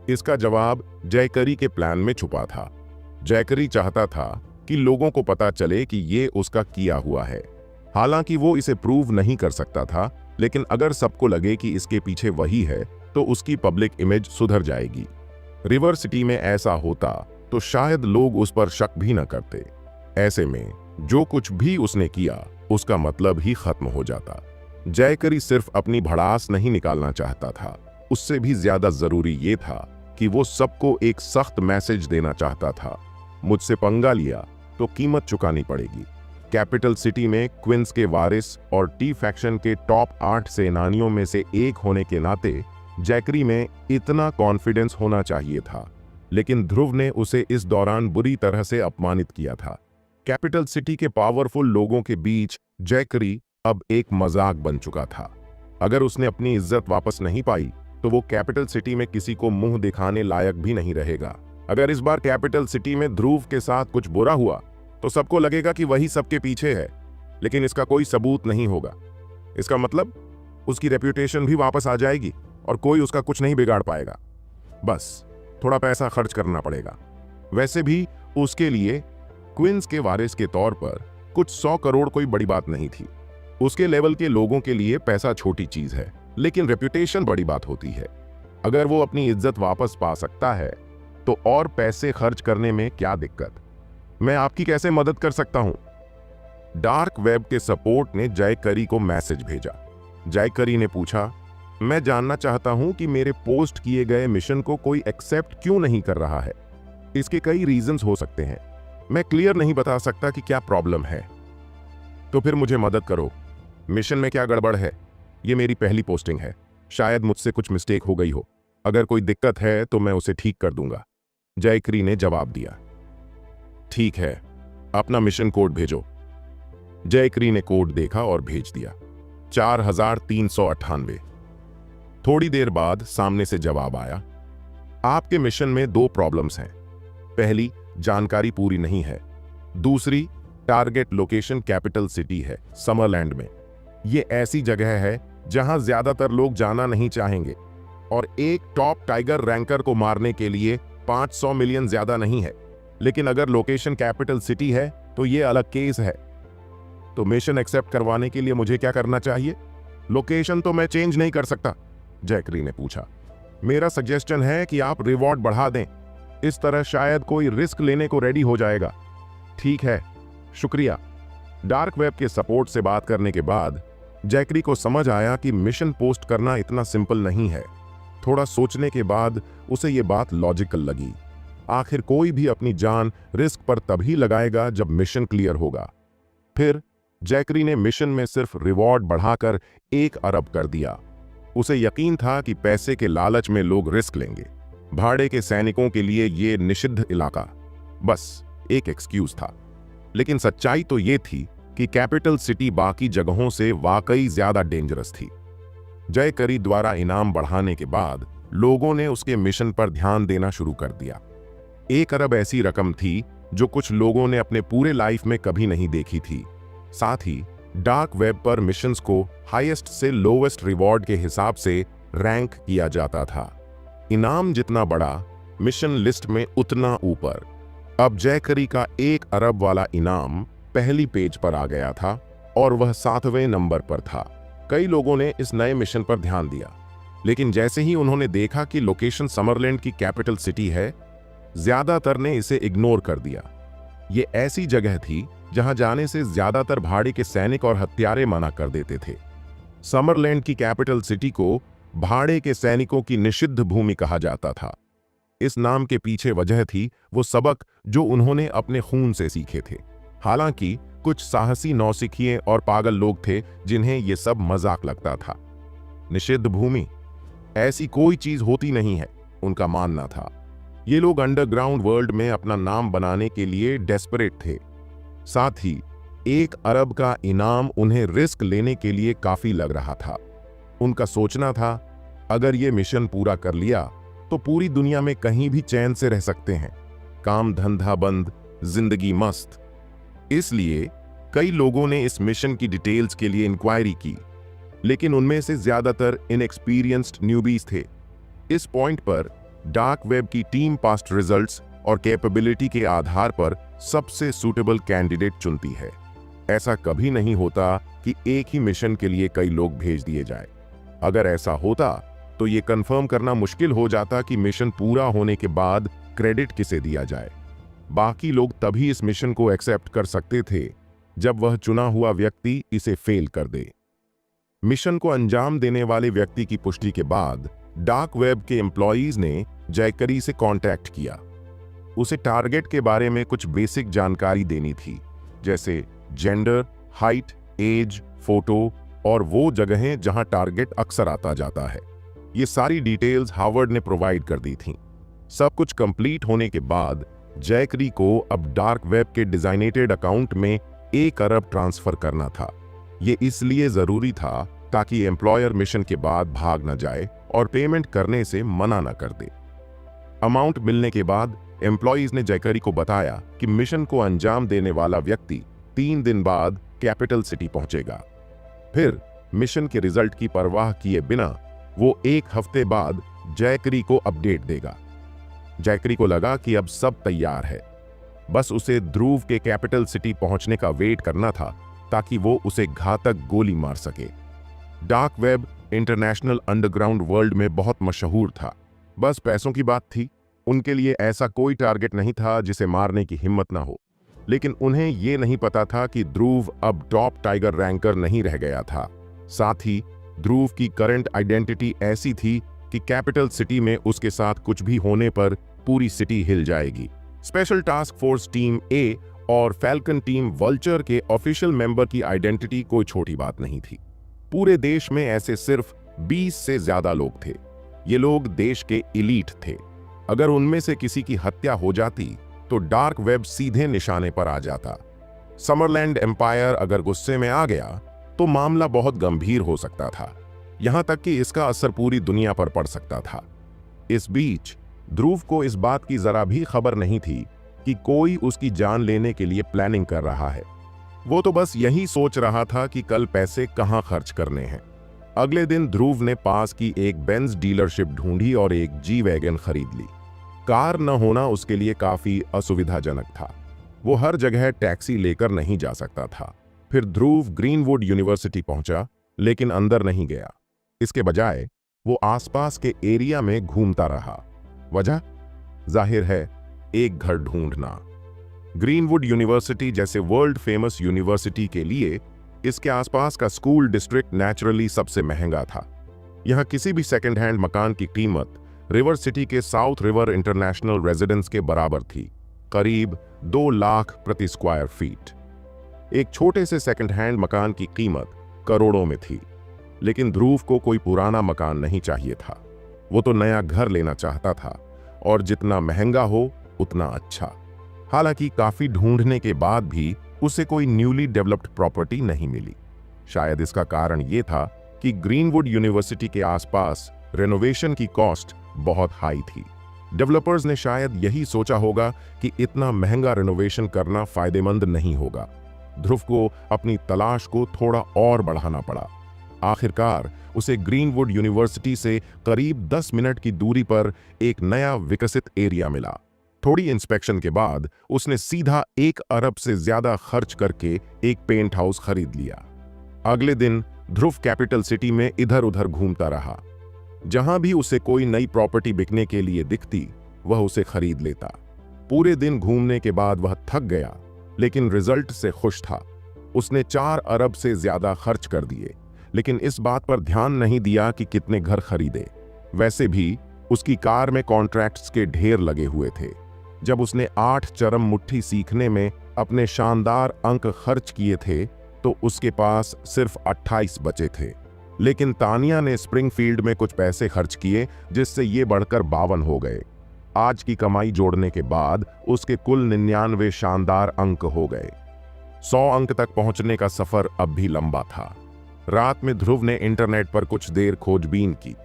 इसका जवाब जैकरी के प्लान में छुपा था। जैकरी चाहता था कि लोगों को पता चले कि ये उसका किया हुआ है। हालांकि वो इसे प्रूव नहीं कर सकता था, लेकिन अगर सबको लगे कि इसके पीछे वही है, तो उसकी पब्लिक इमेज सुधर जाएगी। रिवर सिटी में ऐसा होता तो शायद लोग उस पर शक भी न करते। ऐसे में जो कुछ भी उसने किया उसका मतलब ही खत्म हो जाता। जैकरी सिर्फ अपनी भड़ास नहीं निकालना चाहता था, उससे भी ज्यादा जरूरी ये था कि वो सबको एक सख्त मैसेज देना चाहता था। मुझसे पंगा लिया तो कीमत चुकानी पड़ेगी। कैपिटल सिटी में क्विंस के वारिस और टी फैक्शन के टॉप 8 सेनानियों में से एक होने के नाते जैकरी में इतना कॉन्फिडेंस होना चाहिए था, लेकिन ध्रुव ने उसे इस दौरान बुरी तरह से अपमानित किया था। कैपिटल सिटी के पावरफुल लोगों के बीच जैकरी अब एक मजाक बन चुका था। अगर उसने अपनी इज्जत वापस नहीं पाई तो वो कैपिटल सिटी में किसी को मुंह दिखाने लायक भी नहीं रहेगा। अगर इस बार कैपिटल सिटी में ध्रुव के साथ कुछ बुरा हुआ तो सबको लगेगा कि वही सबके पीछे है, लेकिन इसका कोई सबूत नहीं होगा। इसका मतलब उसकी रेप्यूटेशन भी वापस आ जाएगी। और कोई उसका कुछ नहीं बिगाड़ पाएगा। बस थोड़ा पैसा खर्च करना पड़ेगा। वैसे भी उसके लिए क्वींस के वारिस के तौर पर कुछ 100 करोड़ कोई बड़ी बात नहीं थी। उसके लेवल के लोगों के लिए पैसा छोटी चीज है, लेकिन रेपुटेशन बड़ी बात होती है। अगर वो अपनी इज्जत वापस पा सकता है तो और पैसे खर्च करने में क्या दिक्कत। मैं आपकी कैसे मदद कर सकता हूं? डार्क वेब के सपोर्ट ने जय करी को मैसेज भेजा। जय करी ने पूछा, मैं जानना चाहता हूं कि मेरे पोस्ट किए गए मिशन को कोई एक्सेप्ट क्यों नहीं कर रहा है। इसके कई रीजंस हो सकते हैं। मैं क्लियर नहीं बता सकता कि क्या प्रॉब्लम है। तो फिर मुझे मदद करो। मिशन में क्या गड़बड़ है? ये मेरी पहली पोस्टिंग है, शायद मुझसे कुछ मिस्टेक हो गई हो। अगर कोई दिक्कत है तो मैं उसे ठीक कर दूंगा। जयकरी ने जवाब दिया। ठीक है, अपना मिशन कोड भेजो। जयकरी ने कोड देखा और भेज दिया। 4398। थोड़ी देर बाद सामने से जवाब आया, आपके मिशन में 2 प्रॉब्लम्स हैं। पहली, जानकारी पूरी नहीं है। दूसरी, टारगेट लोकेशन कैपिटल सिटी है, समरलैंड में। ये ऐसी जगह है जहां ज्यादातर लोग जाना नहीं चाहेंगे, और एक टॉप टाइगर रैंकर को मारने के लिए 500 मिलियन ज्यादा नहीं है। लेकिन अगर लोकेशन कैपिटल सिटी है तो ये अलग केस है। तो मिशन एक्सेप्ट करवाने के लिए मुझे क्या करना चाहिए? लोकेशन तो मैं चेंज नहीं कर सकता, जयकरी ने पूछा। मेरा सजेशन है कि आप रिवॉर्ड बढ़ा दें। इस तरह शायद कोई रिस्क लेने को रेडी हो जाएगा। ठीक है, शुक्रिया। डार्क वेब के सपोर्ट से बात करने के बाद जयकरी को समझ आया कि मिशन पोस्ट करना इतना सिंपल नहीं है। थोड़ा सोचने के बाद उसे ये बात लॉजिकल लगी। आखिर कोई भी अपनी जान रिस्क पर तभी लगाएगा जब मिशन क्लियर होगा। फिर जयकरी ने मिशन में सिर्फ रिवॉर्ड बढ़ाकर 1 अरब कर दिया। उसे यकीन था कि पैसे के लालच में लोग रिस्क लेंगे। भाड़े के सैनिकों के लिए ये निषिद्ध इलाका बस एक एक्सक्यूज था। लेकिन सच्चाई तो ये थी कि कैपिटल सिटी बाकी जगहों से वाकई ज्यादा डेंजरस थी। जयकरी द्वारा इनाम बढ़ाने के बाद लोगों ने उसके मिशन पर ध्यान देना शुरू कर दिया। 1 अरब ऐसी रकम थी जो कुछ लोगों ने अपने पूरे लाइफ में कभी नहीं देखी थी। साथ ही डार्क वेब पर मिशंस को हाईएस्ट से लोवेस्ट रिवॉर्ड के हिसाब से रैंक किया जाता था। इनाम जितना बड़ा, मिशन लिस्ट में उतना ऊपर। अब जयकरी का 1 अरब वाला इनाम पहली पेज पर आ गया था और वह 7वें नंबर पर था। कई लोगों ने इस नए मिशन पर ध्यान दिया, लेकिन जैसे ही उन्होंने देखा कि लोकेशन समरलैंड की कैपिटल सिटी है, ज्यादातर ने इसे इग्नोर कर दिया। ये ऐसी जगह थी जहां जाने से ज्यादातर भाड़े के सैनिक और हत्यारे मना कर देते थे। समरलैंड की कैपिटल सिटी को भाड़े के सैनिकों की निषिद्ध भूमि कहा जाता था। इस नाम के पीछे वजह थी वो सबक जो उन्होंने अपने खून से सीखे थे। हालांकि कुछ साहसी नौसिखिए और पागल लोग थे जिन्हें यह सब मजाक लगता था। निषिद्ध भूमि ऐसी कोई चीज होती नहीं है, उनका मानना था। ये लोग अंडरग्राउंड वर्ल्ड में अपना नाम बनाने के लिए डेस्परेट थे। साथ ही 1 अरब का इनाम उन्हें रिस्क लेने के लिए काफी लग रहा था। उनका सोचना था, अगर ये मिशन पूरा कर लिया तो पूरी दुनिया में कहीं भी चैन से रह सकते हैं। काम धंधा बंद, जिंदगी मस्त। इसलिए कई लोगों ने इस मिशन की डिटेल्स के लिए इंक्वायरी की, लेकिन उनमें से ज्यादातर इनएक्सपीरियंस्ड न्यूबीज थे। इस पॉइंट पर डार्क वेब की टीम पास्ट रिजल्ट्स और कैपेबिलिटी के आधार पर सबसे सूटेबल कैंडिडेट चुनती है। ऐसा कभी नहीं होता कि एक ही मिशन के लिए कई लोग भेज दिए जाए। अगर ऐसा होता तो ये कंफर्म करना मुश्किल हो जाता कि मिशन पूरा होने के बाद क्रेडिट किसे दिया जाए। बाकी लोग तभी इस मिशन को एक्सेप्ट कर सकते थे जब वह चुना हुआ व्यक्ति इसे फेल कर दे। मिशन को अंजाम देने वाले व्यक्ति की पुष्टि के बाद डार्क वेब के एम्प्लॉइज ने जयकरी से कांटेक्ट किया। उसे टारगेट के बारे में कुछ बेसिक जानकारी देनी थी, जैसे जेंडर, हाइट, एज, फोटो और वो जगहें जहां टारगेट अक्सर आता जाता है। ये सारी डिटेल्स हार्वर्ड ने प्रोवाइड कर दी थीं। सब कुछ कंप्लीट होने के बाद जयकरी को अब डार्क वेब के डिजाइनेटेड अकाउंट में 1 अरब ट्रांसफर करना था। ये इसलिए जरूरी था ताकि एम्प्लॉयर मिशन के बाद भाग न जाए और पेमेंट करने से मना न कर दे। अमाउंट मिलने के बाद एम्प्लॉइज ने जयकरी को बताया कि मिशन को अंजाम देने वाला व्यक्ति 3 दिन बाद कैपिटल सिटी पहुंचेगा। फिर मिशन के रिजल्ट की परवाह किए बिना वो एक हफ्ते बाद जैकरी को अपडेट देगा। जैकरी को लगा कि अब सब तैयार है, बस उसे ध्रुव के कैपिटल सिटी पहुंचने का वेट करना था ताकि वो उसे घातक गोली मार सके। Dark web international underground world में बहुत मशहूर था। बस पैसों की बात थी। उनके लिए ऐसा कोई टारगेट नहीं था जिसे मारने की हिम्मत ना हो। लेकिन उन्हें यह नहीं पता था कि ध्रुव अब टॉप टाइगर रैंकर नहीं रह गया था। साथ ही ध्रुव की करंट आइडेंटिटी ऐसी थी कि कैपिटल सिटी में उसके साथ कुछ भी होने पर पूरी सिटी हिल जाएगी। स्पेशल टास्क फोर्स टीम ए और फैल्कन टीम वल्चर के ऑफिशियल मेंबर की आइडेंटिटी कोई छोटी बात नहीं थी। पूरे देश में ऐसे सिर्फ 20 से ज्यादा लोग थे। ये लोग देश के इलीट थे। अगर उनमें से किसी की हत्या हो जाती तो डार्क वेब सीधे निशाने पर आ जाता। समरलैंड एम्पायर अगर गुस्से में आ गया तो मामला बहुत गंभीर हो सकता था, यहां तक कि इसका असर पूरी दुनिया पर पड़ सकता था। इस बीच ध्रुव को इस बात की जरा भी खबर नहीं थी कि कोई उसकी जान लेने के लिए प्लानिंग कर रहा है। वो तो बस यही सोच रहा था कि कल पैसे कहां खर्च करने हैं। अगले दिन ध्रुव ने पास की एक बेंज डीलरशिप ढूंढी और एक जी वैगन खरीद ली। कार न होना उसके लिए काफी असुविधाजनक था। वो हर जगह टैक्सी लेकर नहीं जा सकता था। फिर ध्रुव ग्रीनवुड यूनिवर्सिटी पहुंचा, लेकिन अंदर नहीं गया। इसके बजाय वो आसपास के एरिया में घूमता रहा। वजह जाहिर है, एक घर ढूंढना। ग्रीनवुड यूनिवर्सिटी जैसे वर्ल्ड फेमस यूनिवर्सिटी के लिए इसके आसपास का स्कूल डिस्ट्रिक्ट नेचुरली सबसे महंगा था। यहां किसी भी सेकंड हैंड मकान की कीमत रिवर सिटी के साउथ रिवर इंटरनेशनल रेजिडेंस के बराबर थी, करीब 2 लाख प्रति स्क्वायर फीट। एक छोटे से सेकंड हैंड मकान की कीमत करोड़ों में थी। लेकिन ध्रुव को कोई पुराना मकान नहीं चाहिए था। वो तो नया घर लेना चाहता था, और जितना महंगा हो उतना अच्छा। हालांकि काफी ढूंढने के बाद भी उसे कोई न्यूली डेवलप्ड प्रॉपर्टी नहीं मिली। शायद इसका कारण यह था कि ग्रीनवुड यूनिवर्सिटी के आसपास रेनोवेशन की कॉस्ट बहुत हाई थी। डेवलपर्स ने शायद यही सोचा होगा कि इतना महंगा रेनोवेशन करना फायदेमंद नहीं होगा। ध्रुव को अपनी तलाश को थोड़ा और बढ़ाना पड़ा। आखिरकार उसे ग्रीनवुड यूनिवर्सिटी से करीब 10 मिनट की दूरी पर एक नया विकसित एरिया मिला। थोड़ी इंस्पेक्शन के बाद उसने सीधा 1 अरब से ज्यादा खर्च करके एक पेंट हाउस खरीद लिया। अगले दिन ध्रुव कैपिटल सिटी में इधर उधर घूमता रहा। जहां भी उसे कोई नई प्रॉपर्टी बिकने के लिए दिखती, वह उसे खरीद लेता। पूरे दिन घूमने के बाद वह थक गया, लेकिन रिजल्ट से खुश था। उसने 4 अरब से ज्यादा खर्च कर दिए, लेकिन इस बात पर ध्यान नहीं दिया कि कितने घर खरीदे। वैसे भी उसकी कार में कॉन्ट्रैक्ट्स के ढेर लगे हुए थे। जब उसने 8 चरम मुट्ठी सीखने में अपने शानदार अंक खर्च किए थे, तो उसके पास सिर्फ 28 बचे थे। लेकिन तानिया ने स्प्रिंगफील्ड में कुछ पैसे खर्च किए, जिससे ये बढ़कर 52 हो गए। आज की कमाई जोड़ने के बाद उसके कुल 99 शानदार अंक हो गए। 100 अंक तक पहुंचने का सफर अब भी लंबा था। रात में ध्रुव ने इंटरनेट पर कुछ देर खोजबीन की।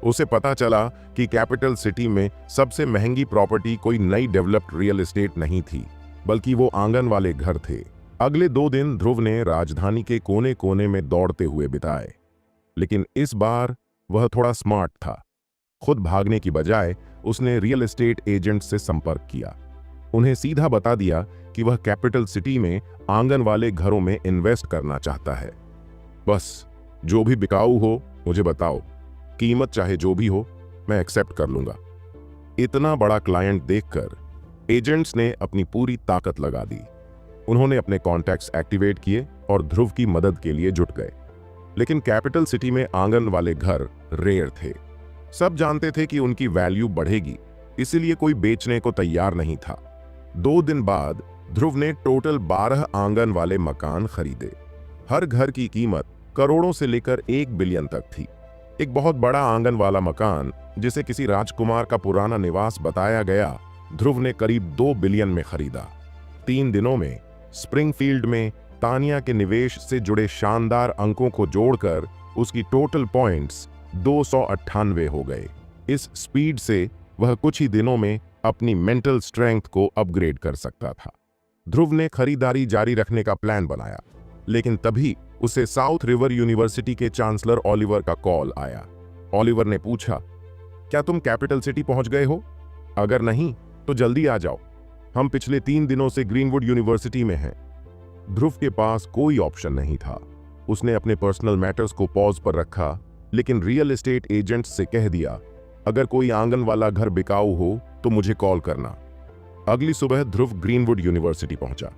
उसे पता चला कि कैपिटल सिटी में सबसे महंगी प्रॉपर्टी कोई नई डेवलप्ड रियल एस्टेट नहीं थी, बल्कि वो आंगन वाले घर थे। अगले 2 दिन ध्रुव ने राजधानी के कोने कोने में दौड़ते हुए बिताए। लेकिन इस बार वह थोड़ा स्मार्ट था। खुद भागने की बजाय उसने रियल एस्टेट एजेंट से संपर्क किया। उन्हें सीधा बता दिया कि वह कैपिटल सिटी में आंगन वाले घरों में इन्वेस्ट करना चाहता है। बस जो भी बिकाऊ हो मुझे बताओ, कीमत चाहे जो भी हो, मैं एक्सेप्ट कर लूंगा। इतना बड़ा क्लाइंट देखकर एजेंट्स ने अपनी पूरी ताकत लगा दी। उन्होंने अपने कॉन्टैक्ट्स एक्टिवेट किए और ध्रुव की मदद के लिए जुट गए। लेकिन कैपिटल सिटी में आंगन वाले घर रेयर थे। सब जानते थे कि उनकी वैल्यू बढ़ेगी, इसीलिए कोई बेचने को तैयार नहीं था। 2 दिन बाद ध्रुव ने टोटल 12 आंगन वाले मकान खरीदे। हर घर की कीमत करोड़ों से लेकर 1 बिलियन तक थी। एक बहुत बड़ा आंगन वाला मकान, जिसे किसी राजकुमार का पुराना निवास बताया गया, ध्रुव ने करीब 2 बिलियन में खरीदा। 3 दिनों में स्प्रिंगफील्ड में तानिया के निवेश से जुड़े शानदार अंकों को जोड़कर उसकी टोटल पॉइंट्स 298 हो गए। इस स्पीड से वह कुछ ही दिनों में अपनी मेंटल स्ट्रेंथ को अपग्रेड कर सकता था। ध्रुव ने खरीदारी जारी रखने का प्लान बनाया, लेकिन तभी उसे साउथ रिवर यूनिवर्सिटी के चांसलर ओलिवर का कॉल आया। ओलिवर ने पूछा, क्या तुम कैपिटल सिटी पहुंच गए हो? अगर नहीं तो जल्दी आ जाओ, हम पिछले 3 दिनों से ग्रीनवुड यूनिवर्सिटी में हैं। ध्रुव के पास कोई ऑप्शन नहीं था। उसने अपने पर्सनल मैटर्स को पॉज पर रखा, लेकिन रियल एस्टेट एजेंट्स से कह दिया, अगर कोई आंगन वाला घर बिकाऊ हो तो मुझे कॉल करना। अगली सुबह ध्रुव ग्रीनवुड यूनिवर्सिटी पहुंचा।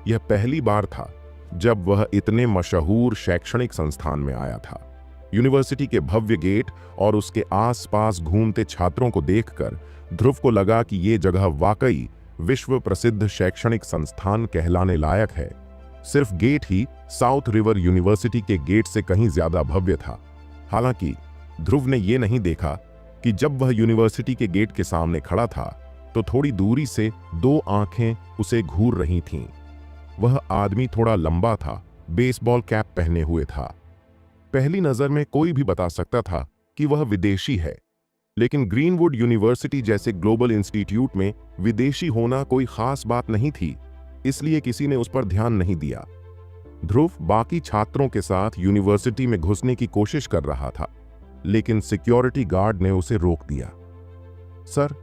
यह पहली बार था जब वह इतने मशहूर शैक्षणिक संस्थान में आया था। यूनिवर्सिटी के भव्य गेट और उसके आसपास घूमते छात्रों को देखकर ध्रुव को लगा कि ये जगह वाकई विश्व प्रसिद्ध शैक्षणिक संस्थान कहलाने लायक है। सिर्फ गेट ही साउथ रिवर यूनिवर्सिटी के गेट से कहीं ज्यादा भव्य था। हालांकि ध्रुव ने यह नहीं देखा कि जब वह यूनिवर्सिटी के गेट के सामने खड़ा था तो थोड़ी दूरी से 2 आंखें उसे घूर रही थीं। वह आदमी थोड़ा लंबा था, बेसबॉल कैप पहने हुए था। पहली नजर में कोई भी बता सकता था कि वह विदेशी है, लेकिन ग्रीनवुड यूनिवर्सिटी जैसे ग्लोबल इंस्टीट्यूट में विदेशी होना कोई खास बात नहीं थी, इसलिए किसी ने उस पर ध्यान नहीं दिया। ध्रुव बाकी छात्रों के साथ यूनिवर्सिटी में घुसने की कोशिश कर रहा था, लेकिन सिक्योरिटी गार्ड ने उसे रोक दिया। सर,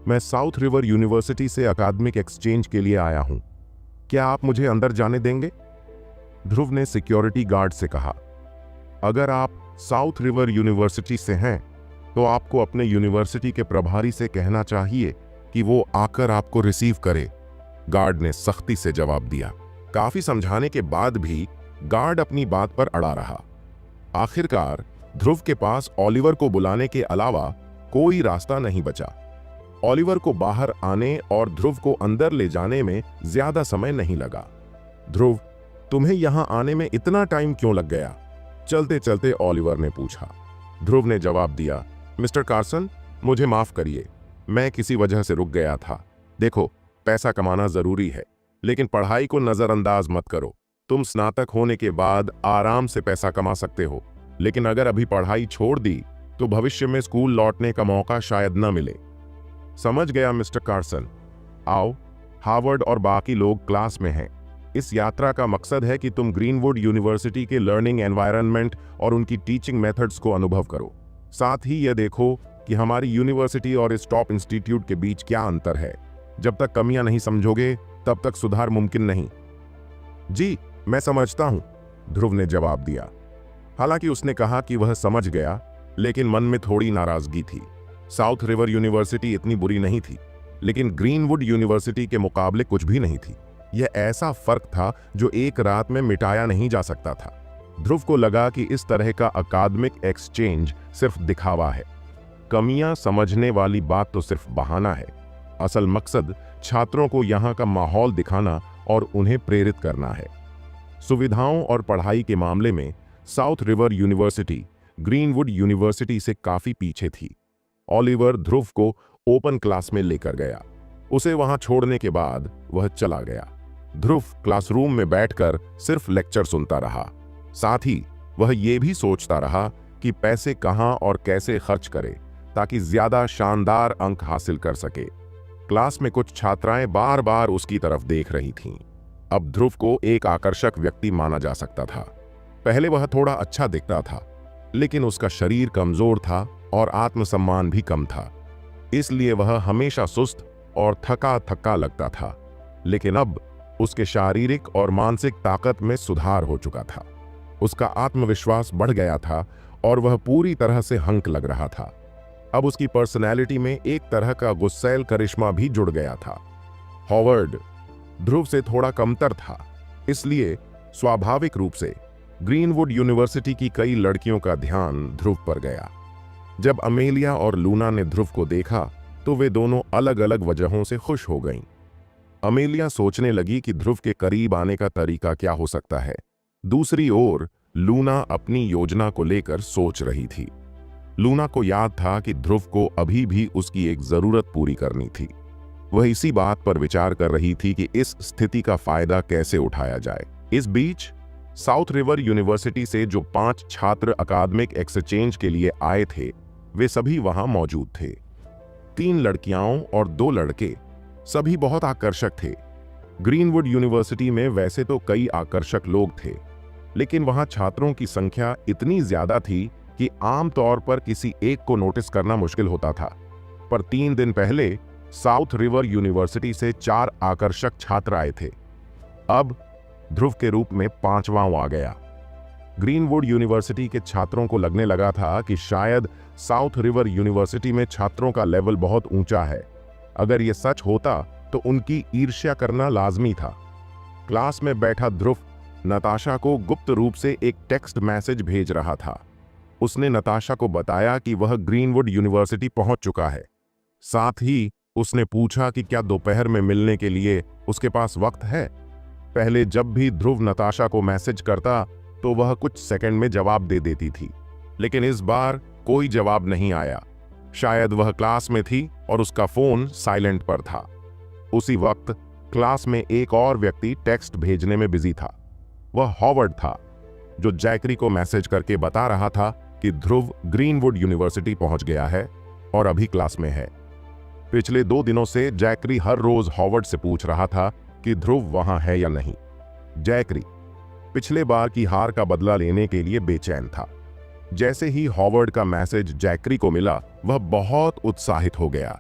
मैं साउथ रिवर यूनिवर्सिटी से अकादमिक एक्सचेंज के लिए आया हूं, क्या आप मुझे अंदर जाने देंगे? ध्रुव ने सिक्योरिटी गार्ड से कहा, अगर आप साउथ रिवर यूनिवर्सिटी से हैं तो आपको अपने यूनिवर्सिटी के प्रभारी से कहना चाहिए कि वो आकर आपको रिसीव करे। गार्ड ने सख्ती से जवाब दिया। काफी समझाने के बाद भी गार्ड अपनी बात पर अड़ा रहा। आखिरकार ध्रुव के पास ओलिवर को बुलाने के अलावा कोई रास्ता नहीं बचा। ओलिवर को बाहर आने और ध्रुव को अंदर ले जाने में ज्यादा समय नहीं लगा। ध्रुव, तुम्हें यहां आने में इतना टाइम क्यों लग गया? चलते चलते ओलिवर ने पूछा। ध्रुव ने जवाब दिया, मिस्टर कार्सन, मुझे माफ करिए, मैं किसी वजह से रुक गया था। देखो, पैसा कमाना जरूरी है, लेकिन पढ़ाई को नजरअंदाज मत करो। तुम स्नातक होने के बाद आराम से पैसा कमा सकते हो, लेकिन अगर अभी पढ़ाई छोड़ दी तो भविष्य में स्कूल लौटने का मौका शायद न मिले। समझ गया मिस्टर कार्सन। आओ, हार्वर्ड और बाकी लोग क्लास में हैं। इस यात्रा का मकसद है कि तुम ग्रीनवुड यूनिवर्सिटी के लर्निंग एनवायरनमेंट और उनकी टीचिंग मेथड्स को अनुभव करो। साथ ही यह देखो कि हमारी यूनिवर्सिटी और इस टॉप इंस्टीट्यूट के बीच क्या अंतर है। जब तक कमियां नहीं समझोगे तब तक सुधार मुमकिन नहीं। जी, मैं समझता हूं, ध्रुव ने जवाब दिया। हालांकि उसने कहा कि वह समझ गया, लेकिन मन में थोड़ी नाराजगी थी। साउथ रिवर यूनिवर्सिटी इतनी बुरी नहीं थी, लेकिन ग्रीनवुड यूनिवर्सिटी के मुकाबले कुछ भी नहीं थी। यह ऐसा फर्क था जो एक रात में मिटाया नहीं जा सकता था। ध्रुव को लगा कि इस तरह का अकादमिक एक्सचेंज सिर्फ दिखावा है। कमियां समझने वाली बात तो सिर्फ बहाना है। असल मकसद छात्रों को यहाँ का माहौल दिखाना और उन्हें प्रेरित करना है। सुविधाओं और पढ़ाई के मामले में south river university greenwood university से काफी पीछे थी। ओलिवर ध्रुव को ओपन क्लास में लेकर गया। उसे वहां छोड़ने के बाद वह चला गया। ध्रुव क्लासरूम में बैठकर सिर्फ लेक्चर सुनता रहा। साथ ही वह ये भी सोचता रहा कि पैसे कहां और कैसे खर्च करे ताकि ज्यादा शानदार अंक हासिल कर सके। क्लास में कुछ छात्राएं बार बार उसकी तरफ देख रही थीं। अब ध्रुव को एक आकर्षक व्यक्ति माना जा सकता था। पहले वह थोड़ा अच्छा दिखता था, लेकिन उसका शरीर कमजोर था और आत्मसम्मान भी कम था, इसलिए वह हमेशा सुस्त और थका थका लगता था। लेकिन अब उसके शारीरिक और मानसिक ताकत में सुधार हो चुका था। उसका आत्मविश्वास बढ़ गया था और वह पूरी तरह से हंक लग रहा था। अब उसकी पर्सनैलिटी में एक तरह का गुस्सैल करिश्मा भी जुड़ गया था। हॉवर्ड ध्रुव से थोड़ा कमतर था, इसलिए स्वाभाविक रूप से ग्रीनवुड यूनिवर्सिटी की कई लड़कियों का ध्यान ध्रुव पर गया। जब अमेलिया और लूना ने ध्रुव को देखा तो वे दोनों अलग अलग वजहों से खुश हो गईं। अमेलिया सोचने लगी कि ध्रुव के करीब आने का तरीका क्या हो सकता है। दूसरी ओर लूना अपनी योजना को लेकर सोच रही थी। लूना को याद था कि ध्रुव को अभी भी उसकी एक जरूरत पूरी करनी थी। वह इसी बात पर विचार कर रही थी कि इस स्थिति का फायदा कैसे उठाया जाए। इस बीच साउथ रिवर यूनिवर्सिटी से जो 5 छात्र अकादमिक एक्सचेंज के लिए आए थे, वे सभी वहां मौजूद थे। 3 लड़कियां और 2 लड़के, सभी बहुत आकर्षक थे। ग्रीनवुड यूनिवर्सिटी में वैसे तो कई आकर्षक लोग थे, लेकिन वहां छात्रों की संख्या इतनी ज्यादा थी कि आमतौर पर किसी एक को नोटिस करना मुश्किल होता था, पर 3 दिन पहले साउथ रिवर यूनिवर्सिटी से 4 आकर्षक छात्र आए थे। अब ध्रुव के रूप में 5वां आ गया। ग्रीनवुड यूनिवर्सिटी के छात्रों को लगने लगा था कि शायद साउथ रिवर यूनिवर्सिटी में छात्रों का लेवल बहुत ऊंचा है। अगर यह सच होता तो उनकी ईर्ष्या करना लाजमी था। क्लास में बैठा ध्रुव नताशा को गुप्त रूप से एक टेक्स्ट मैसेज भेज रहा था। उसने नताशा को बताया कि वह ग्रीनवुड यूनिवर्सिटी पहुंच चुका है। साथ ही उसने पूछा कि क्या दोपहर में मिलने के लिए उसके पास वक्त है। पहले जब भी ध्रुव नताशा को मैसेज करता तो वह कुछ सेकंड में जवाब दे देती थी, लेकिन इस बार कोई जवाब नहीं आया। शायद वह क्लास में थी और उसका फोन साइलेंट पर था। उसी वक्त क्लास में एक और व्यक्ति टेक्स्ट भेजने में बिजी था। वह हॉवर्ड था, जो जैकरी को मैसेज करके बता रहा था कि ध्रुव ग्रीनवुड यूनिवर्सिटी पहुंच गया है और अभी क्लास में है। पिछले 2 दिनों से जैकरी हर रोज हॉवर्ड से पूछ रहा था कि ध्रुव वहां है या नहीं। जैकरी पिछले बार की हार का बदला लेने के लिए बेचैन था। जैसे ही हॉवर्ड का मैसेज जैकरी को मिला, वह बहुत उत्साहित हो गया।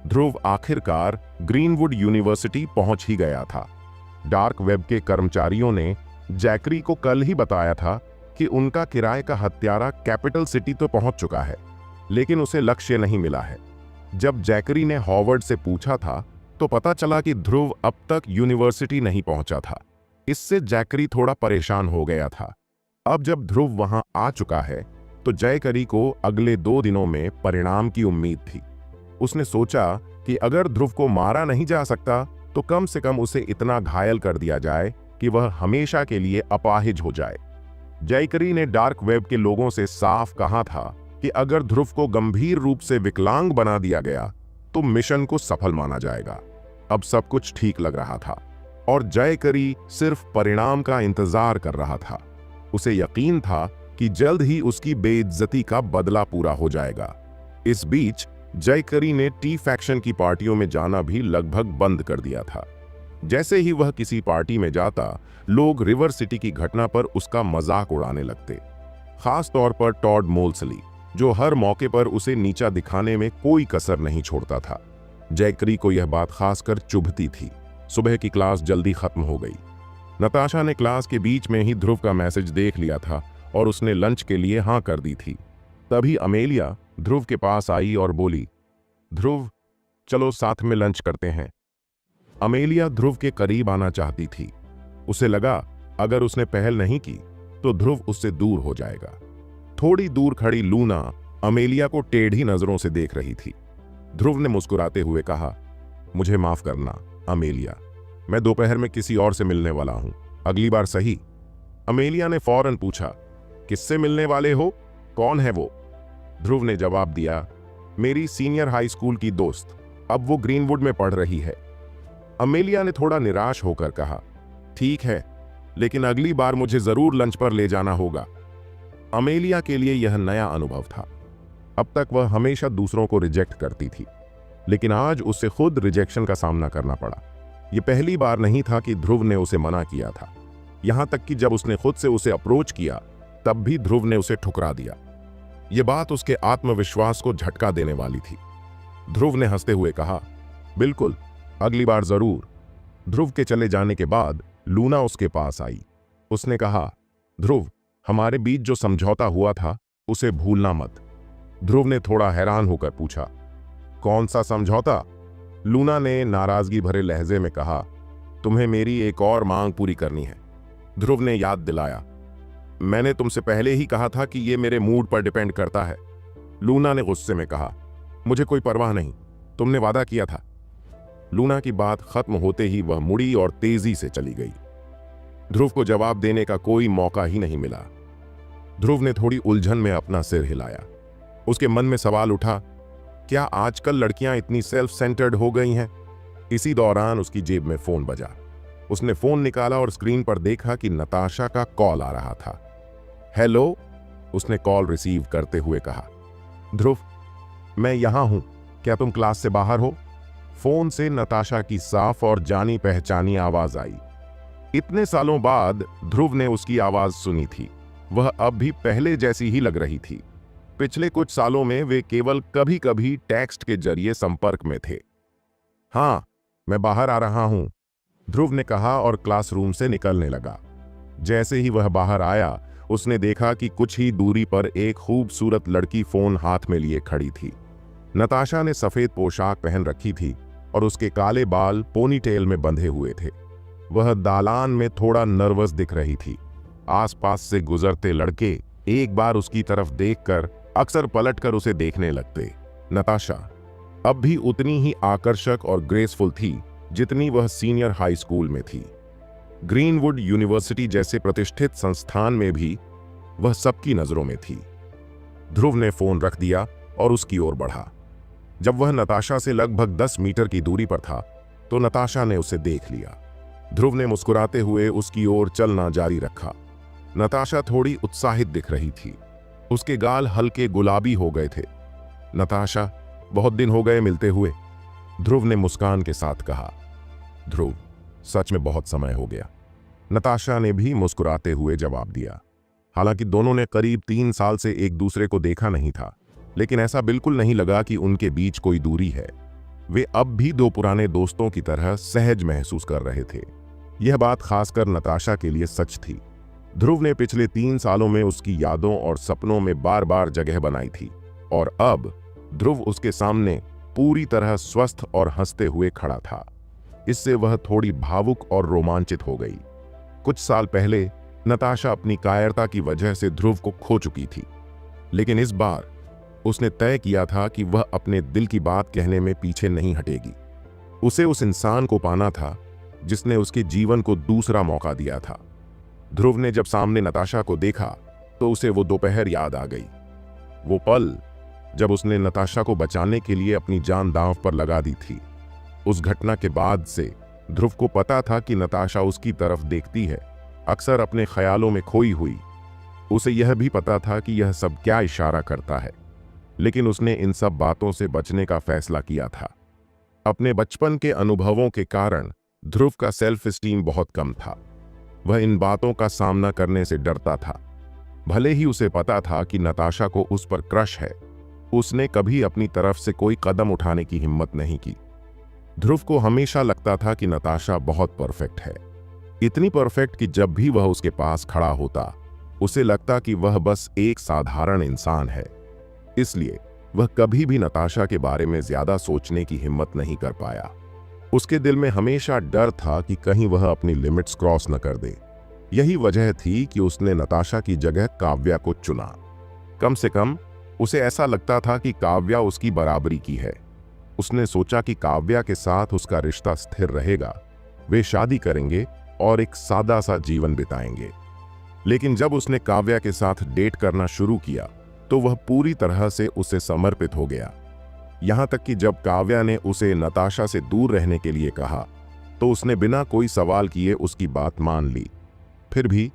ध्रुव आखिरकार ग्रीनवुड यूनिवर्सिटी पहुंच ही गया था। डार्क वेब के कर्मचारियों ने जैकरी को कल ही बताया था कि उनका किराए का हत्यारा कैपिटल सिटी तो पहुंच चुका है, लेकिन उसे लक्ष्य नहीं मिला है। जब जैकरी ने हॉवर्ड से पूछा था तो पता चला कि ध्रुव अब तक यूनिवर्सिटी नहीं पहुंचा था। इससे जैकरी थोड़ा परेशान हो गया था। अब जब ध्रुव वहां आ चुका है तो जैकरी को अगले 2 दिनों में परिणाम की उम्मीद थी। उसने सोचा कि अगर ध्रुव को मारा नहीं जा सकता तो कम से कम उसे इतना घायल कर दिया जाए कि वह हमेशा के लिए अपाहिज हो जाए। जैकरी ने डार्क वेब के लोगों से साफ कहा था कि अगर ध्रुव को गंभीर रूप से विकलांग बना दिया गया तो मिशन को सफल माना जाएगा। अब सब कुछ ठीक लग रहा था और जैकरी सिर्फ परिणाम का इंतजार कर रहा था। उसे यकीन था कि जल्द ही उसकी बेइज्जती का बदला पूरा हो जाएगा। इस बीच जैकरी ने टी फैक्शन की पार्टियों में जाना भी लगभग बंद कर दिया था। जैसे ही वह किसी पार्टी में जाता, लोग रिवर सिटी की घटना पर उसका मजाक उड़ाने लगते, खास तौर पर टॉड मोल्सली, जो हर मौके पर उसे नीचा दिखाने में कोई कसर नहीं छोड़ता था। जैकरी को यह बात खासकर चुभती थी। सुबह की क्लास जल्दी खत्म हो गई। नताशा ने क्लास के बीच में ही ध्रुव का मैसेज देख लिया था और उसने लंच के लिए हाँ कर दी थी। तभी अमेलिया ध्रुव के पास आई और बोली, ध्रुव, चलो साथ में लंच करते हैं। अमेलिया ध्रुव के करीब आना चाहती थी। उसे लगा अगर उसने पहल नहीं की तो ध्रुव उससे दूर हो जाएगा। थोड़ी दूर खड़ी लूना अमेलिया को टेढ़ी नजरों से देख रही थी। ध्रुव ने मुस्कुराते हुए कहा, मुझे माफ करना अमेलिया, मैं दोपहर में किसी और से मिलने वाला हूं, अगली बार सही। अमेलिया ने फौरन पूछा, किससे मिलने वाले हो, कौन है वो? ध्रुव ने जवाब दिया, मेरी सीनियर हाई स्कूल की दोस्त, अब वो ग्रीनवुड में पढ़ रही है। अमेलिया ने थोड़ा निराश होकर कहा, ठीक है, लेकिन अगली बार मुझे जरूर लंच पर ले जाना होगा। अमेलिया के लिए यह नया अनुभव था। अब तक वह हमेशा दूसरों को रिजेक्ट करती थी, लेकिन आज उसे खुद रिजेक्शन का सामना करना पड़ा। यह पहली बार नहीं था कि ध्रुव ने उसे मना किया था। यहां तक कि जब उसने खुद से उसे अप्रोच किया तब भी ध्रुव ने उसे ठुकरा दिया। यह बात उसके आत्मविश्वास को झटका देने वाली थी। ध्रुव ने हंसते हुए कहा, बिल्कुल, अगली बार जरूर। ध्रुव के चले जाने के बाद लूना उसके पास आई। उसने कहा, ध्रुव, हमारे बीच जो समझौता हुआ था उसे भूलना मत। ध्रुव ने थोड़ा हैरान होकर पूछा, कौन सा समझौता? लूना ने नाराजगी भरे लहजे में कहा, तुम्हें मेरी एक और मांग पूरी करनी है। ध्रुव ने याद दिलाया, मैंने तुमसे पहले ही कहा था कि यह मेरे मूड पर डिपेंड करता है। लूना ने गुस्से में कहा, मुझे कोई परवाह नहीं, तुमने वादा किया था। लूना की बात खत्म होते ही वह मुड़ी और तेजी से चली गई। ध्रुव को जवाब देने का कोई मौका ही नहीं मिला। ध्रुव ने थोड़ी उलझन में अपना सिर हिलाया। उसके मन में सवाल उठा, क्या आजकल लड़कियां इतनी सेल्फ सेंटर्ड हो गई हैं? इसी दौरान उसकी जेब में फोन बजा। उसने फोन निकाला और स्क्रीन पर देखा कि नताशा का कॉल आ रहा था। हेलो, उसने कॉल रिसीव करते हुए कहा। ध्रुव, मैं यहां हूं, क्या तुम क्लास से बाहर हो? फोन से नताशा की साफ और जानी पहचानी आवाज आई। इतने सालों बाद ध्रुव ने उसकी आवाज सुनी थी। वह अब भी पहले जैसी ही लग रही थी। पिछले कुछ सालों में वे केवल कभी कभी टेक्स्ट के जरिए संपर्क में थे। हाँ, मैं बाहर आ रहा हूं, ध्रुव ने कहा और क्लासरूम से निकलने लगा। जैसे ही वह बाहर आया, उसने देखा कि कुछ ही दूरी पर एक खूबसूरत लड़की फोन हाथ में लिए खड़ी थी। नताशा ने सफेद पोशाक पहन रखी थी और उसके काले बाल पोनीटेल में बंधे हुए थे। वह दालान में थोड़ा नर्वस दिख रही थी। आसपास से गुजरते लड़के एक बार उसकी तरफ देखकर अक्सर पलटकर उसे देखने लगते। नताशा अब भी उतनी ही आकर्षक और ग्रेसफुल थी जितनी वह सीनियर हाई स्कूल में थी। ग्रीनवुड यूनिवर्सिटी जैसे प्रतिष्ठित संस्थान में भी वह सबकी नजरों में थी। ध्रुव ने फोन रख दिया और उसकी ओर बढ़ा। जब वह नताशा से लगभग 10 मीटर की दूरी पर था तो नताशा ने उसे देख लिया। ध्रुव ने मुस्कुराते हुए उसकी ओर चलना जारी रखा। नताशा थोड़ी उत्साहित दिख रही थी। उसके गाल हल्के गुलाबी हो गए थे। नताशा, बहुत दिन हो गए मिलते हुए, ध्रुव ने मुस्कान के साथ कहा। ध्रुव, सच में बहुत समय हो गया, नताशा ने भी मुस्कुराते हुए जवाब दिया। हालांकि दोनों ने करीब 3 साल से एक दूसरे को देखा नहीं था, लेकिन ऐसा बिल्कुल नहीं लगा कि उनके बीच कोई दूरी है। वे अब भी दो पुराने दोस्तों की तरह सहज महसूस कर रहे थे। यह बात खासकर नताशा के लिए सच थी। ध्रुव ने पिछले 3 सालों में उसकी यादों और सपनों में बार बार जगह बनाई थी और अब ध्रुव उसके सामने पूरी तरह स्वस्थ और हंसते हुए खड़ा था। इससे वह थोड़ी भावुक और रोमांचित हो गई। कुछ साल पहले नताशा अपनी कायरता की वजह से ध्रुव को खो चुकी थी, लेकिन इस बार उसने तय किया था कि वह अपने दिल की बात कहने में पीछे नहीं हटेगी। उसे उस इंसान को पाना था जिसने उसके जीवन को दूसरा मौका दिया था। ध्रुव ने जब सामने नताशा को देखा तो उसे वो दोपहर याद आ गई। वो पल जब उसने नताशा को बचाने के लिए अपनी जान दांव पर लगा दी थी। उस घटना के बाद से ध्रुव को पता था कि नताशा उसकी तरफ देखती है, अक्सर अपने ख्यालों में खोई हुई। उसे यह भी पता था कि यह सब क्या इशारा करता है, लेकिन उसने इन सब बातों से बचने का फैसला किया था। अपने बचपन के अनुभवों के कारण ध्रुव का सेल्फ एस्टीम बहुत कम था। वह इन बातों का सामना करने से डरता था। भले ही उसे पता था कि नताशा को उस पर क्रश है, उसने कभी अपनी तरफ से कोई कदम उठाने की हिम्मत नहीं की। ध्रुव को हमेशा लगता था कि नताशा बहुत परफेक्ट है, इतनी परफेक्ट कि जब भी वह उसके पास खड़ा होता उसे लगता कि वह बस एक साधारण इंसान है। इसलिए वह कभी भी नताशा के बारे में ज्यादा सोचने की हिम्मत नहीं कर पाया। उसके दिल में हमेशा डर था कि कहीं वह अपनी लिमिट्स क्रॉस न कर दे। यही वजह थी कि उसने नताशा की जगह काव्या को चुना। कम से कम उसे ऐसा लगता था कि काव्या उसकी बराबरी की है। उसने सोचा कि काव्या के साथ उसका रिश्ता स्थिर रहेगा, वे शादी करेंगे और एक सादा सा जीवन बिताएंगे। लेकिन जब उसने काव्या के साथ डेट करना शुरू किया तो वह पूरी तरह से उसे समर्पित हो गया। यहां तक कि जब काव्या ने उसे नताशा से दूर रहने के लिए कहा तो उसने बिना कोई सवाल किए उसकी बात मान ली। फिर भी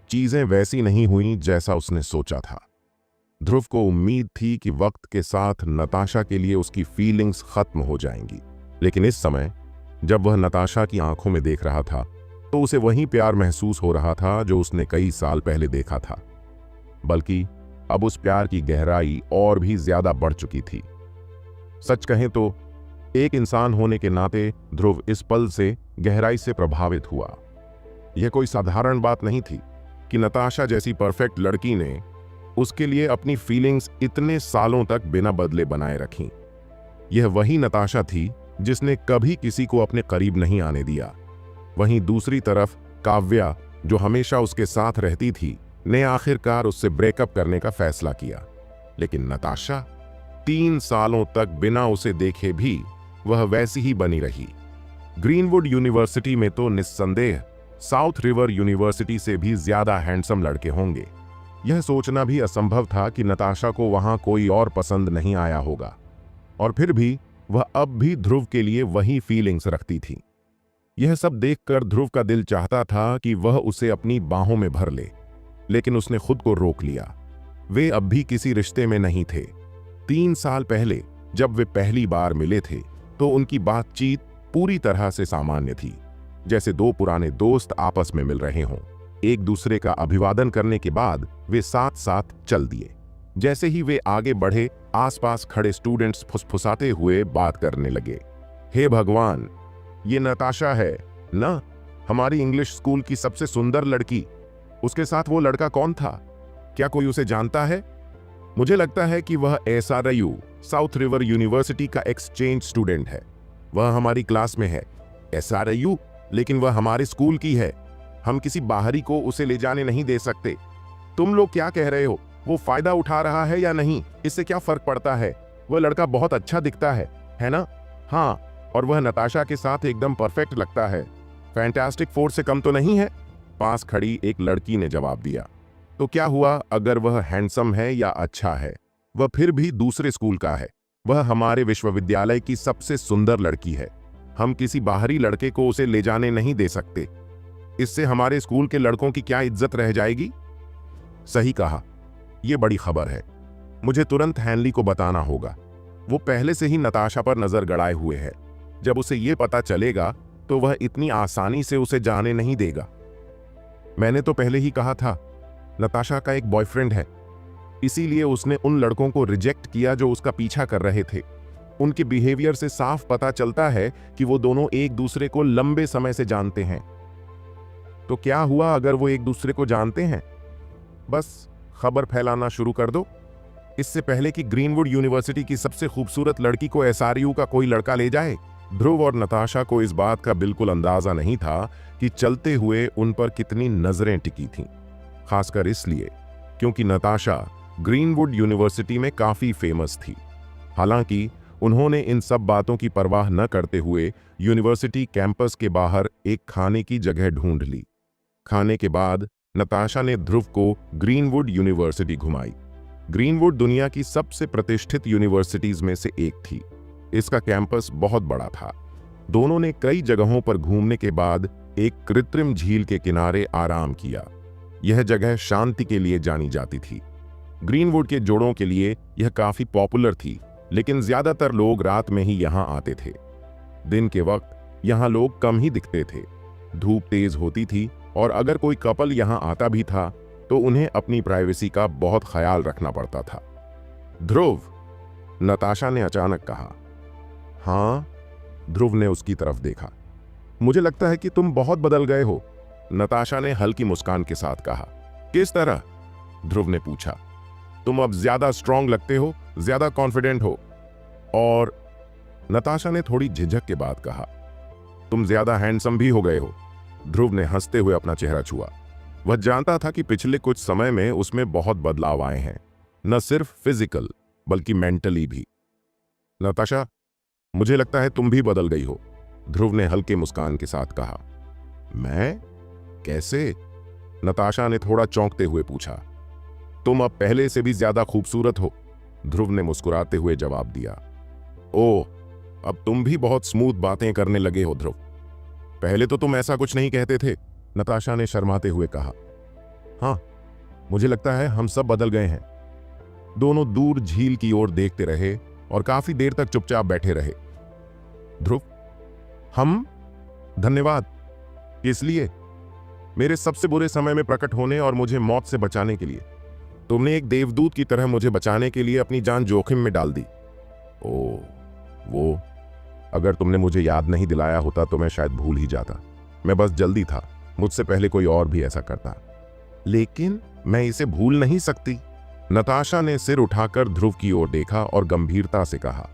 चीजें वैसी नहीं हुई जैसा उसने सोचा था। ध्रुव को उम्मीद थी कि वक्त के साथ नताशा के लिए उसकी फीलिंग्स खत्म हो जाएंगी, लेकिन इस समय जब वह नताशा की आंखों में देख रहा था तो उसे वही प्यार महसूस हो रहा था जो उसने कई साल पहले देखा था। बल्कि अब उस प्यार की गहराई और भी ज्यादा बढ़ चुकी थी। सच कहें तो एक इंसान होने के नाते ध्रुव इस पल से गहराई से प्रभावित हुआ। यह कोई साधारण बात नहीं थी कि नताशा जैसी परफेक्ट लड़की ने उसके लिए अपनी फीलिंग्स इतने सालों तक बिना बदले बनाए रखी। यह वही नताशा थी जिसने कभी किसी को अपने करीब नहीं आने दिया। वहीं दूसरी तरफ काव्या, जो हमेशा उसके साथ रहती थी, ने आखिरकार उससे ब्रेकअप करने का फैसला किया। लेकिन नताशा 3 सालों तक बिना उसे देखे भी वह वैसी ही बनी रही। ग्रीनवुड यूनिवर्सिटी में तो निस्संदेह साउथ रिवर यूनिवर्सिटी से भी ज्यादा हैंडसम लड़के होंगे। यह सोचना भी असंभव था कि नताशा को वहां कोई और पसंद नहीं आया होगा, और फिर भी वह अब भी ध्रुव के लिए वही फीलिंग्स रखती थी। यह सब देखकर ध्रुव का दिल चाहता था कि वह उसे अपनी बाहों में भर ले, लेकिन उसने खुद को रोक लिया। वे अब भी किसी रिश्ते में नहीं थे। 3 साल पहले जब वे पहली बार मिले थे तो उनकी बातचीत पूरी तरह से सामान्य थी, जैसे दो पुराने दोस्त आपस में मिल रहे हों। एक दूसरे का अभिवादन करने के बाद वे साथ साथ चल दिए। जैसे ही वे आगे बढ़े, आसपास खड़े स्टूडेंट्स फुसफुसाते हुए बात करने लगे। हे भगवान, ये नताशा है ना, हमारी इंग्लिश स्कूल की सबसे सुंदर लड़की। उसके साथ वो लड़का कौन था? क्या कोई उसे जानता है? मुझे लगता है कि वह SRU साउथ रिवर यूनिवर्सिटी का एक्सचेंज स्टूडेंट है। वह हमारी क्लास में है। SRU, लेकिन वह हमारे स्कूल की है। हम किसी बाहरी को उसे ले जाने नहीं दे सकते। तुम लोग क्या कह रहे हो? वो फायदा उठा रहा है या नहीं, इससे क्या फर्क पड़ता है? वह लड़का बहुत अच्छा दिखता है ना? हाँ, और वह नताशा के साथ एकदम परफेक्ट लगता है। फैंटास्टिक फोर से कम तो नहीं है? पास खड़ी एक लड़की ने जवाब दिया। तो क्या हुआ अगर वह हैंडसम है या अच्छा है? वह फिर भी दूसरे स्कूल का है। वह हमारे विश्वविद्यालय की सबसे सुंदर लड़की है। हम किसी बाहरी लड़के को उसे ले जाने नहीं दे सकते। इससे हमारे स्कूल के लड़कों की क्या इज्जत रह जाएगी? सही कहा, यह बड़ी खबर है। मुझे तुरंत हैनली को बताना होगा। वो पहले से ही नताशा पर नजर गड़ाए हुए है। जब उसे यह पता चलेगा तो वह इतनी आसानी से उसे जाने नहीं देगा। मैंने तो पहले ही कहा था, नताशा का एक बॉयफ्रेंड है, इसीलिए उसने उन लड़कों को रिजेक्ट किया जो उसका पीछा कर रहे थे। उनके बिहेवियर से साफ पता चलता है कि वो दोनों एक दूसरे को लंबे समय से जानते हैं। तो क्या हुआ अगर वो एक दूसरे को जानते हैं? बस खबर फैलाना शुरू कर दो। इससे पहले कि ग्रीनवुड यूनिवर्सिटी की सबसे खूबसूरत लड़की को SRU का कोई लड़का ले जाए। ध्रुव और नताशा को इस बात का बिल्कुल अंदाजा नहीं था कि चलते हुए उन पर कितनी नजरें टिकी थीं। खासकर इसलिए क्योंकि नताशा ग्रीनवुड यूनिवर्सिटी में काफी फेमस थी। हालांकि उन्होंने इन सब बातों की परवाह न करते हुए यूनिवर्सिटी कैंपस के बाहर एक खाने की जगह ढूंढ ली। खाने के बाद नताशा ने ध्रुव को ग्रीनवुड यूनिवर्सिटी घुमाई। ग्रीनवुड दुनिया की सबसे प्रतिष्ठित यूनिवर्सिटीज में से एक थी। इसका कैंपस बहुत बड़ा था। दोनों ने कई जगहों पर घूमने के बाद एक कृत्रिम झील के किनारे आराम किया। यह जगह शांति के लिए जानी जाती थी। ग्रीनवुड के जोड़ों के लिए यह काफी पॉपुलर थी, लेकिन ज्यादातर लोग रात में ही यहां आते थे। दिन के वक्त यहां लोग कम ही दिखते थे। धूप तेज होती थी और अगर कोई कपल यहां आता भी था तो उन्हें अपनी प्राइवेसी का बहुत ख्याल रखना पड़ता था। ध्रुव, नताशा ने अचानक कहा। हाँ, ध्रुव ने उसकी तरफ देखा। मुझे लगता है कि तुम बहुत बदल गए हो, नताशा ने हल्की मुस्कान के साथ कहा। किस तरह? ध्रुव ने पूछा। तुम अब ज्यादा स्ट्रांग लगते हो, ज्यादा कॉन्फिडेंट हो। और नताशा ने थोड़ी झिझक के बाद कहा, तुम ज्यादा हैंडसम भी हो गए हो। ध्रुव ने हंसते हुए अपना चेहरा छुआ। वह जानता था कि पिछले कुछ समय में उसमें बहुत बदलाव आए हैं, न सिर्फ फिजिकल बल्कि मेंटली भी। नताशा, मुझे लगता है तुम भी बदल गई हो, ध्रुव ने हल्के मुस्कान के साथ कहा। मैं? कैसे? नताशा ने थोड़ा चौंकते हुए पूछा। तुम अब पहले से भी ज्यादा खूबसूरत हो, ध्रुव ने मुस्कुराते हुए जवाब दिया। ओह, अब तुम भी बहुत स्मूथ बातें करने लगे हो ध्रुव। पहले तो तुम ऐसा कुछ नहीं कहते थे, नताशा ने शर्माते हुए कहा। हाँ, मुझे लगता है हम सब बदल गए हैं। दोनों दूर झील की ओर देखते रहे और काफी देर तक चुपचाप बैठे रहे। ध्रुव, हम? धन्यवाद। इसलिए मेरे सबसे बुरे समय में प्रकट होने और मुझे मौत से बचाने के लिए। तुमने एक देवदूत की तरह मुझे बचाने के लिए अपनी जान जोखिम में डाल दी। ओह, वो अगर तुमने मुझे याद नहीं दिलाया होता तो मैं शायद भूल ही जाता। मैं बस जल्दी था, मुझसे पहले कोई और भी ऐसा करता। लेकिन मैं इसे भूल नहीं सकती। नताशा ने सिर उठाकर ध्रुव की ओर देखा और गंभीरता से कहा।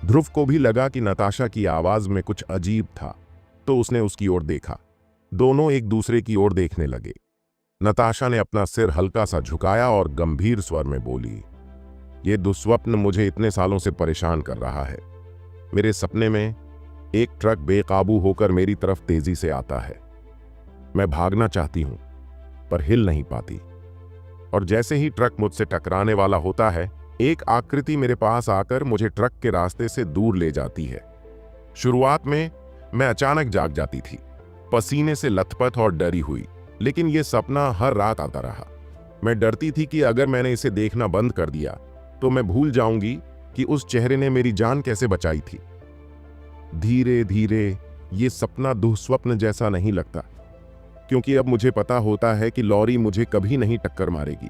ध्रुव को भी लगा कि नताशा की आवाज में कुछ अजीब था, तो उसने उसकी ओर देखा। दोनों एक दूसरे की ओर देखने लगे। नताशा ने अपना सिर हल्का सा झुकाया और गंभीर स्वर में बोली, ये दुस्वप्न मुझे इतने सालों से परेशान कर रहा है। मेरे सपने में एक ट्रक बेकाबू होकर मेरी तरफ तेजी से आता है। मैं भागना चाहती हूं पर हिल नहीं पाती, और जैसे ही ट्रक मुझसे टकराने वाला होता है, एक आकृति मेरे पास आकर मुझे ट्रक के रास्ते से दूर ले जाती है। शुरुआत में मैं अचानक जाग जाती थी, पसीने से लथपथ और डरी हुई, लेकिन यह सपना हर रात आता रहा। मैं डरती थी कि अगर मैंने इसे देखना बंद कर दिया तो मैं भूल जाऊंगी कि उस चेहरे ने मेरी जान कैसे बचाई थी। धीरे धीरे ये सपना दुःस्वप्न जैसा नहीं लगता, क्योंकि अब मुझे पता होता है कि लॉरी मुझे कभी नहीं टक्कर मारेगी।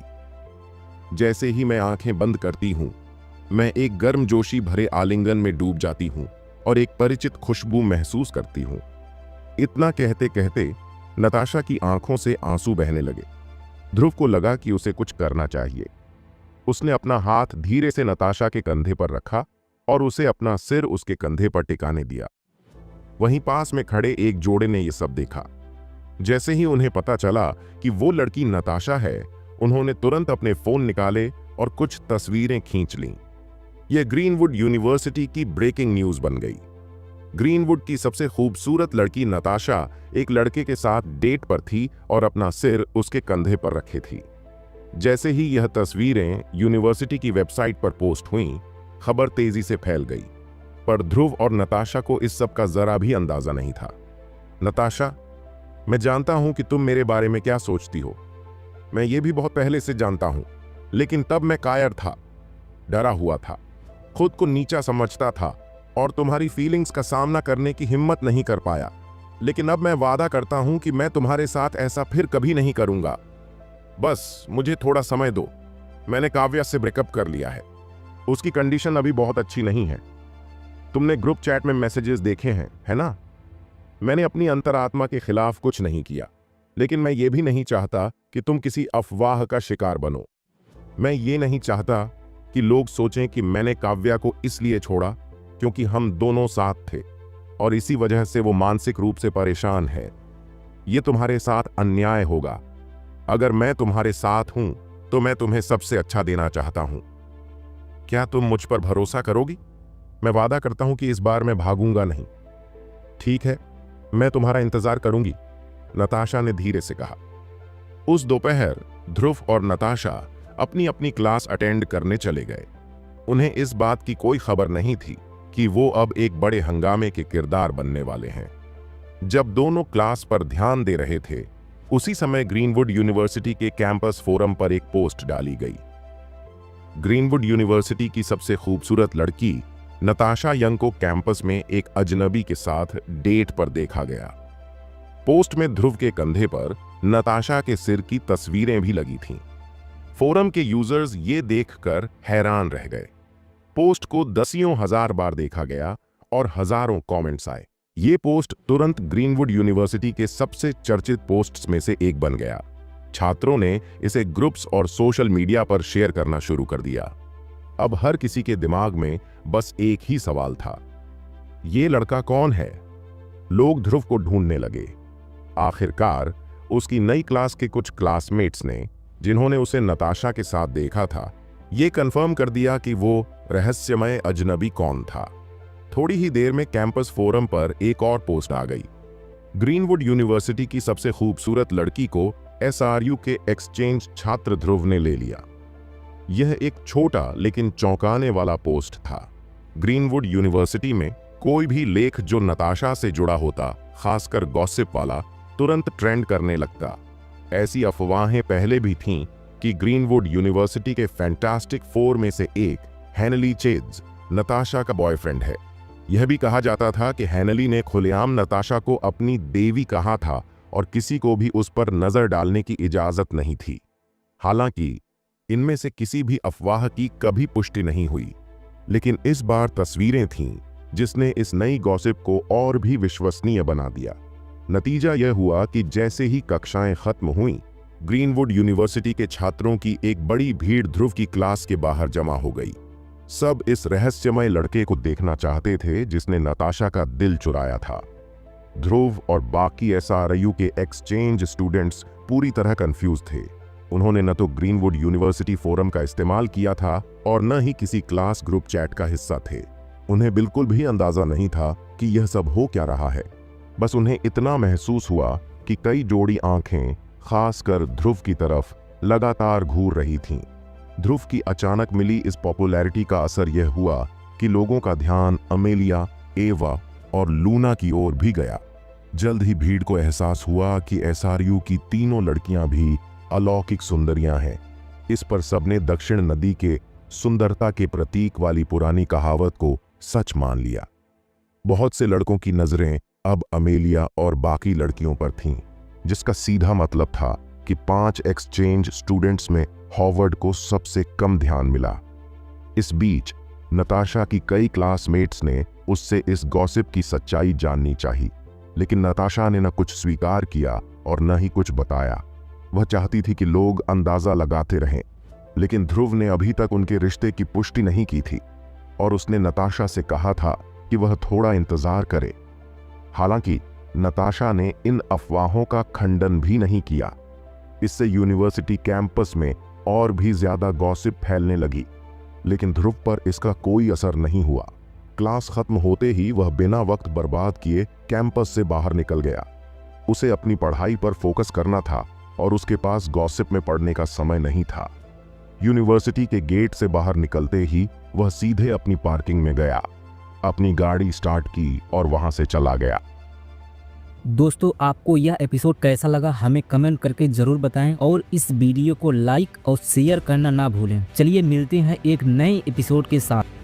जैसे ही मैं आंखें बंद करती हूं, मैं एक गर्मजोशी भरे आलिंगन में डूब जाती हूं और एक परिचित खुशबू महसूस करती हूं। इतना कहते कहते नताशा की आंखों से आंसू बहने लगे। ध्रुव को लगा कि उसे कुछ करना चाहिए। उसने अपना हाथ धीरे से नताशा के कंधे पर रखा और उसे अपना सिर उसके कंधे पर टिकाने दिया। वहीं पास में खड़े एक जोड़े ने यह सब देखा। जैसे ही उन्हें पता चला कि वो लड़की नताशा है, उन्होंने तुरंत अपने फोन निकाले और कुछ तस्वीरें खींच लीं। यह ग्रीनवुड यूनिवर्सिटी की ब्रेकिंग न्यूज बन गई। ग्रीनवुड की सबसे खूबसूरत लड़की नताशा एक लड़के के साथ डेट पर थी और अपना सिर उसके कंधे पर रखे थी। जैसे ही यह तस्वीरें यूनिवर्सिटी की वेबसाइट पर पोस्ट हुईं, खबर तेजी से फैल गई। पर ध्रुव और नताशा को इस सब का जरा भी अंदाजा नहीं था। नताशा, मैं जानता हूं कि तुम मेरे बारे में क्या सोचती हो। मैं ये भी बहुत पहले से जानता हूं, लेकिन तब मैं कायर था, डरा हुआ था, खुद को नीचा समझता था और तुम्हारी फीलिंग्स का सामना करने की हिम्मत नहीं कर पाया। लेकिन अब मैं वादा करता हूं कि मैं तुम्हारे साथ ऐसा फिर कभी नहीं करूंगा। बस मुझे थोड़ा समय दो। मैंने काव्या से ब्रेकअप कर लिया है। उसकी कंडीशन अभी बहुत अच्छी नहीं है। तुमने ग्रुप चैट में मैसेजेस देखे हैं, है ना? मैंने अपनी अंतरात्मा के खिलाफ कुछ नहीं किया, लेकिन मैं ये भी नहीं चाहता कि तुम किसी अफवाह का शिकार बनो। मैं ये नहीं चाहता कि लोग सोचें कि मैंने काव्या को इसलिए छोड़ा क्योंकि हम दोनों साथ थे और इसी वजह से वो मानसिक रूप से परेशान है। ये तुम्हारे साथ अन्याय होगा। अगर मैं तुम्हारे साथ हूं तो मैं तुम्हें सबसे अच्छा देना चाहता हूं। क्या तुम मुझ पर भरोसा करोगी? मैं वादा करता हूं कि इस बार मैं भागूंगा नहीं। ठीक है, मैं तुम्हारा इंतजार करूंगी, नताशा ने धीरे से कहा। उस दोपहर ध्रुव और नताशा अपनी अपनी क्लास अटेंड करने चले गए। उन्हें इस बात की कोई खबर नहीं थी कि वो अब एक बड़े हंगामे के किरदार बनने वाले हैं। जब दोनों क्लास पर ध्यान दे रहे थे, उसी समय ग्रीनवुड यूनिवर्सिटी के कैंपस फोरम पर एक पोस्ट डाली गई। ग्रीनवुड यूनिवर्सिटी की सबसे खूबसूरत लड़की नताशा यंग को कैंपस में एक अजनबी के साथ डेट पर देखा गया। पोस्ट में ध्रुव के कंधे पर नताशा के सिर की तस्वीरें भी लगी थीं। फोरम के यूजर्स ये देखकर हैरान रह गए। पोस्ट को दसियों हजार बार देखा गया और हजारों कमेंट्स आए। ये पोस्ट तुरंत ग्रीनवुड यूनिवर्सिटी के सबसे चर्चित पोस्ट्स में से एक बन गया। छात्रों ने इसे ग्रुप्स और सोशल मीडिया पर शेयर करना शुरू कर दिया। अब हर किसी के दिमाग में बस एक ही सवाल था, ये लड़का कौन है? लोग ध्रुव को ढूंढने लगे। आखिरकार उसकी नई क्लास के कुछ क्लासमेट्स ने, जिन्होंने उसे नताशा के साथ देखा था, ये कंफर्म कर दिया कि वो रहस्यमय अजनबी कौन था। थोड़ी ही देर में कैंपस फोरम पर एक और पोस्ट आ गई। ग्रीनवुड यूनिवर्सिटी की सबसे खूबसूरत लड़की को SRU के एक्सचेंज छात्र ध्रुव ने ले लिया। यह एक छोटा लेकिन चौंकाने वाला पोस्ट था। ग्रीनवुड यूनिवर्सिटी में कोई भी लेख जो नताशा से जुड़ा होता, खासकर गॉसिप वाला, तुरंत ट्रेंड करने लगता। ऐसी अफवाहें पहले भी थीं कि ग्रीनवुड यूनिवर्सिटी के फैंटास्टिक फोर में से एक हेनली चेज नताशा का बॉयफ्रेंड है। यह भी कहा जाता था कि हेनली ने खुलेआम नताशा को अपनी देवी कहा था और किसी को भी उस पर नजर डालने की इजाजत नहीं थी। हालांकि इनमें से किसी भी अफवाह की कभी पुष्टि नहीं हुई, लेकिन इस बार तस्वीरें थीं जिसने इस नई गॉसिप को और भी विश्वसनीय बना दिया। नतीजा यह हुआ कि जैसे ही कक्षाएं खत्म हुईं, ग्रीनवुड यूनिवर्सिटी के छात्रों की एक बड़ी भीड़ ध्रुव की क्लास के बाहर जमा हो गई। सब इस रहस्यमय लड़के को देखना चाहते थे जिसने नताशा का दिल चुराया था। ध्रुव और बाकी SRU के एक्सचेंज स्टूडेंट्स पूरी तरह कंफ्यूज थे। उन्होंने न तो ग्रीनवुड यूनिवर्सिटी फोरम का इस्तेमाल किया था और न ही किसी क्लास ग्रुप चैट का हिस्सा थे। उन्हें बिल्कुल भी अंदाजा नहीं था कि यह सब हो क्या रहा है। बस उन्हें इतना महसूस हुआ कि कई जोड़ी आंखें खासकर ध्रुव की तरफ लगातार घूर रही थीं। ध्रुव की अचानक मिली इस पॉपुलैरिटी का असर यह हुआ कि लोगों का ध्यान अमेलिया, एवा और लूना की ओर भी गया। जल्द ही भीड़ को एहसास हुआ कि SRU की तीनों लड़कियां भी अलौकिक सुंदरियां हैं। इस पर सबने दक्षिण नदी के सुंदरता के प्रतीक वाली पुरानी कहावत को सच मान लिया। बहुत से लड़कों की नजरें अब अमेलिया और बाकी लड़कियों पर थीं, जिसका सीधा मतलब था कि 5 एक्सचेंज स्टूडेंट्स में हॉवर्ड को सबसे कम ध्यान मिला। इस बीच नताशा की कई क्लासमेट्स ने उससे इस गॉसिप की सच्चाई जाननी चाहिए, लेकिन नताशा ने न कुछ स्वीकार किया और न ही कुछ बताया। वह चाहती थी कि लोग अंदाजा लगाते रहें, लेकिन ध्रुव ने अभी तक उनके रिश्ते की पुष्टि नहीं की थी और उसने नताशा से कहा था कि वह थोड़ा इंतजार करे। हालांकि नताशा ने इन अफवाहों का खंडन भी नहीं किया। इससे यूनिवर्सिटी कैंपस में और भी ज्यादा गॉसिप फैलने लगी, लेकिन ध्रुव पर इसका कोई असर नहीं हुआ। क्लास खत्म होते ही वह बिना वक्त बर्बाद किए कैंपस से बाहर निकल गया। उसे अपनी पढ़ाई पर फोकस करना था और उसके पास गॉसिप में पड़ने का समय नहीं था। यूनिवर्सिटी के गेट से बाहर निकलते ही वह सीधे अपनी पार्किंग में गया, अपनी गाड़ी स्टार्ट की और वहां से चला गया। दोस्तों, आपको यह एपिसोड कैसा लगा हमें कमेंट करके जरूर बताएं और इस वीडियो को लाइक और शेयर करना ना भूलें। चलिए मिलते हैं एक नए एपिसोड के साथ।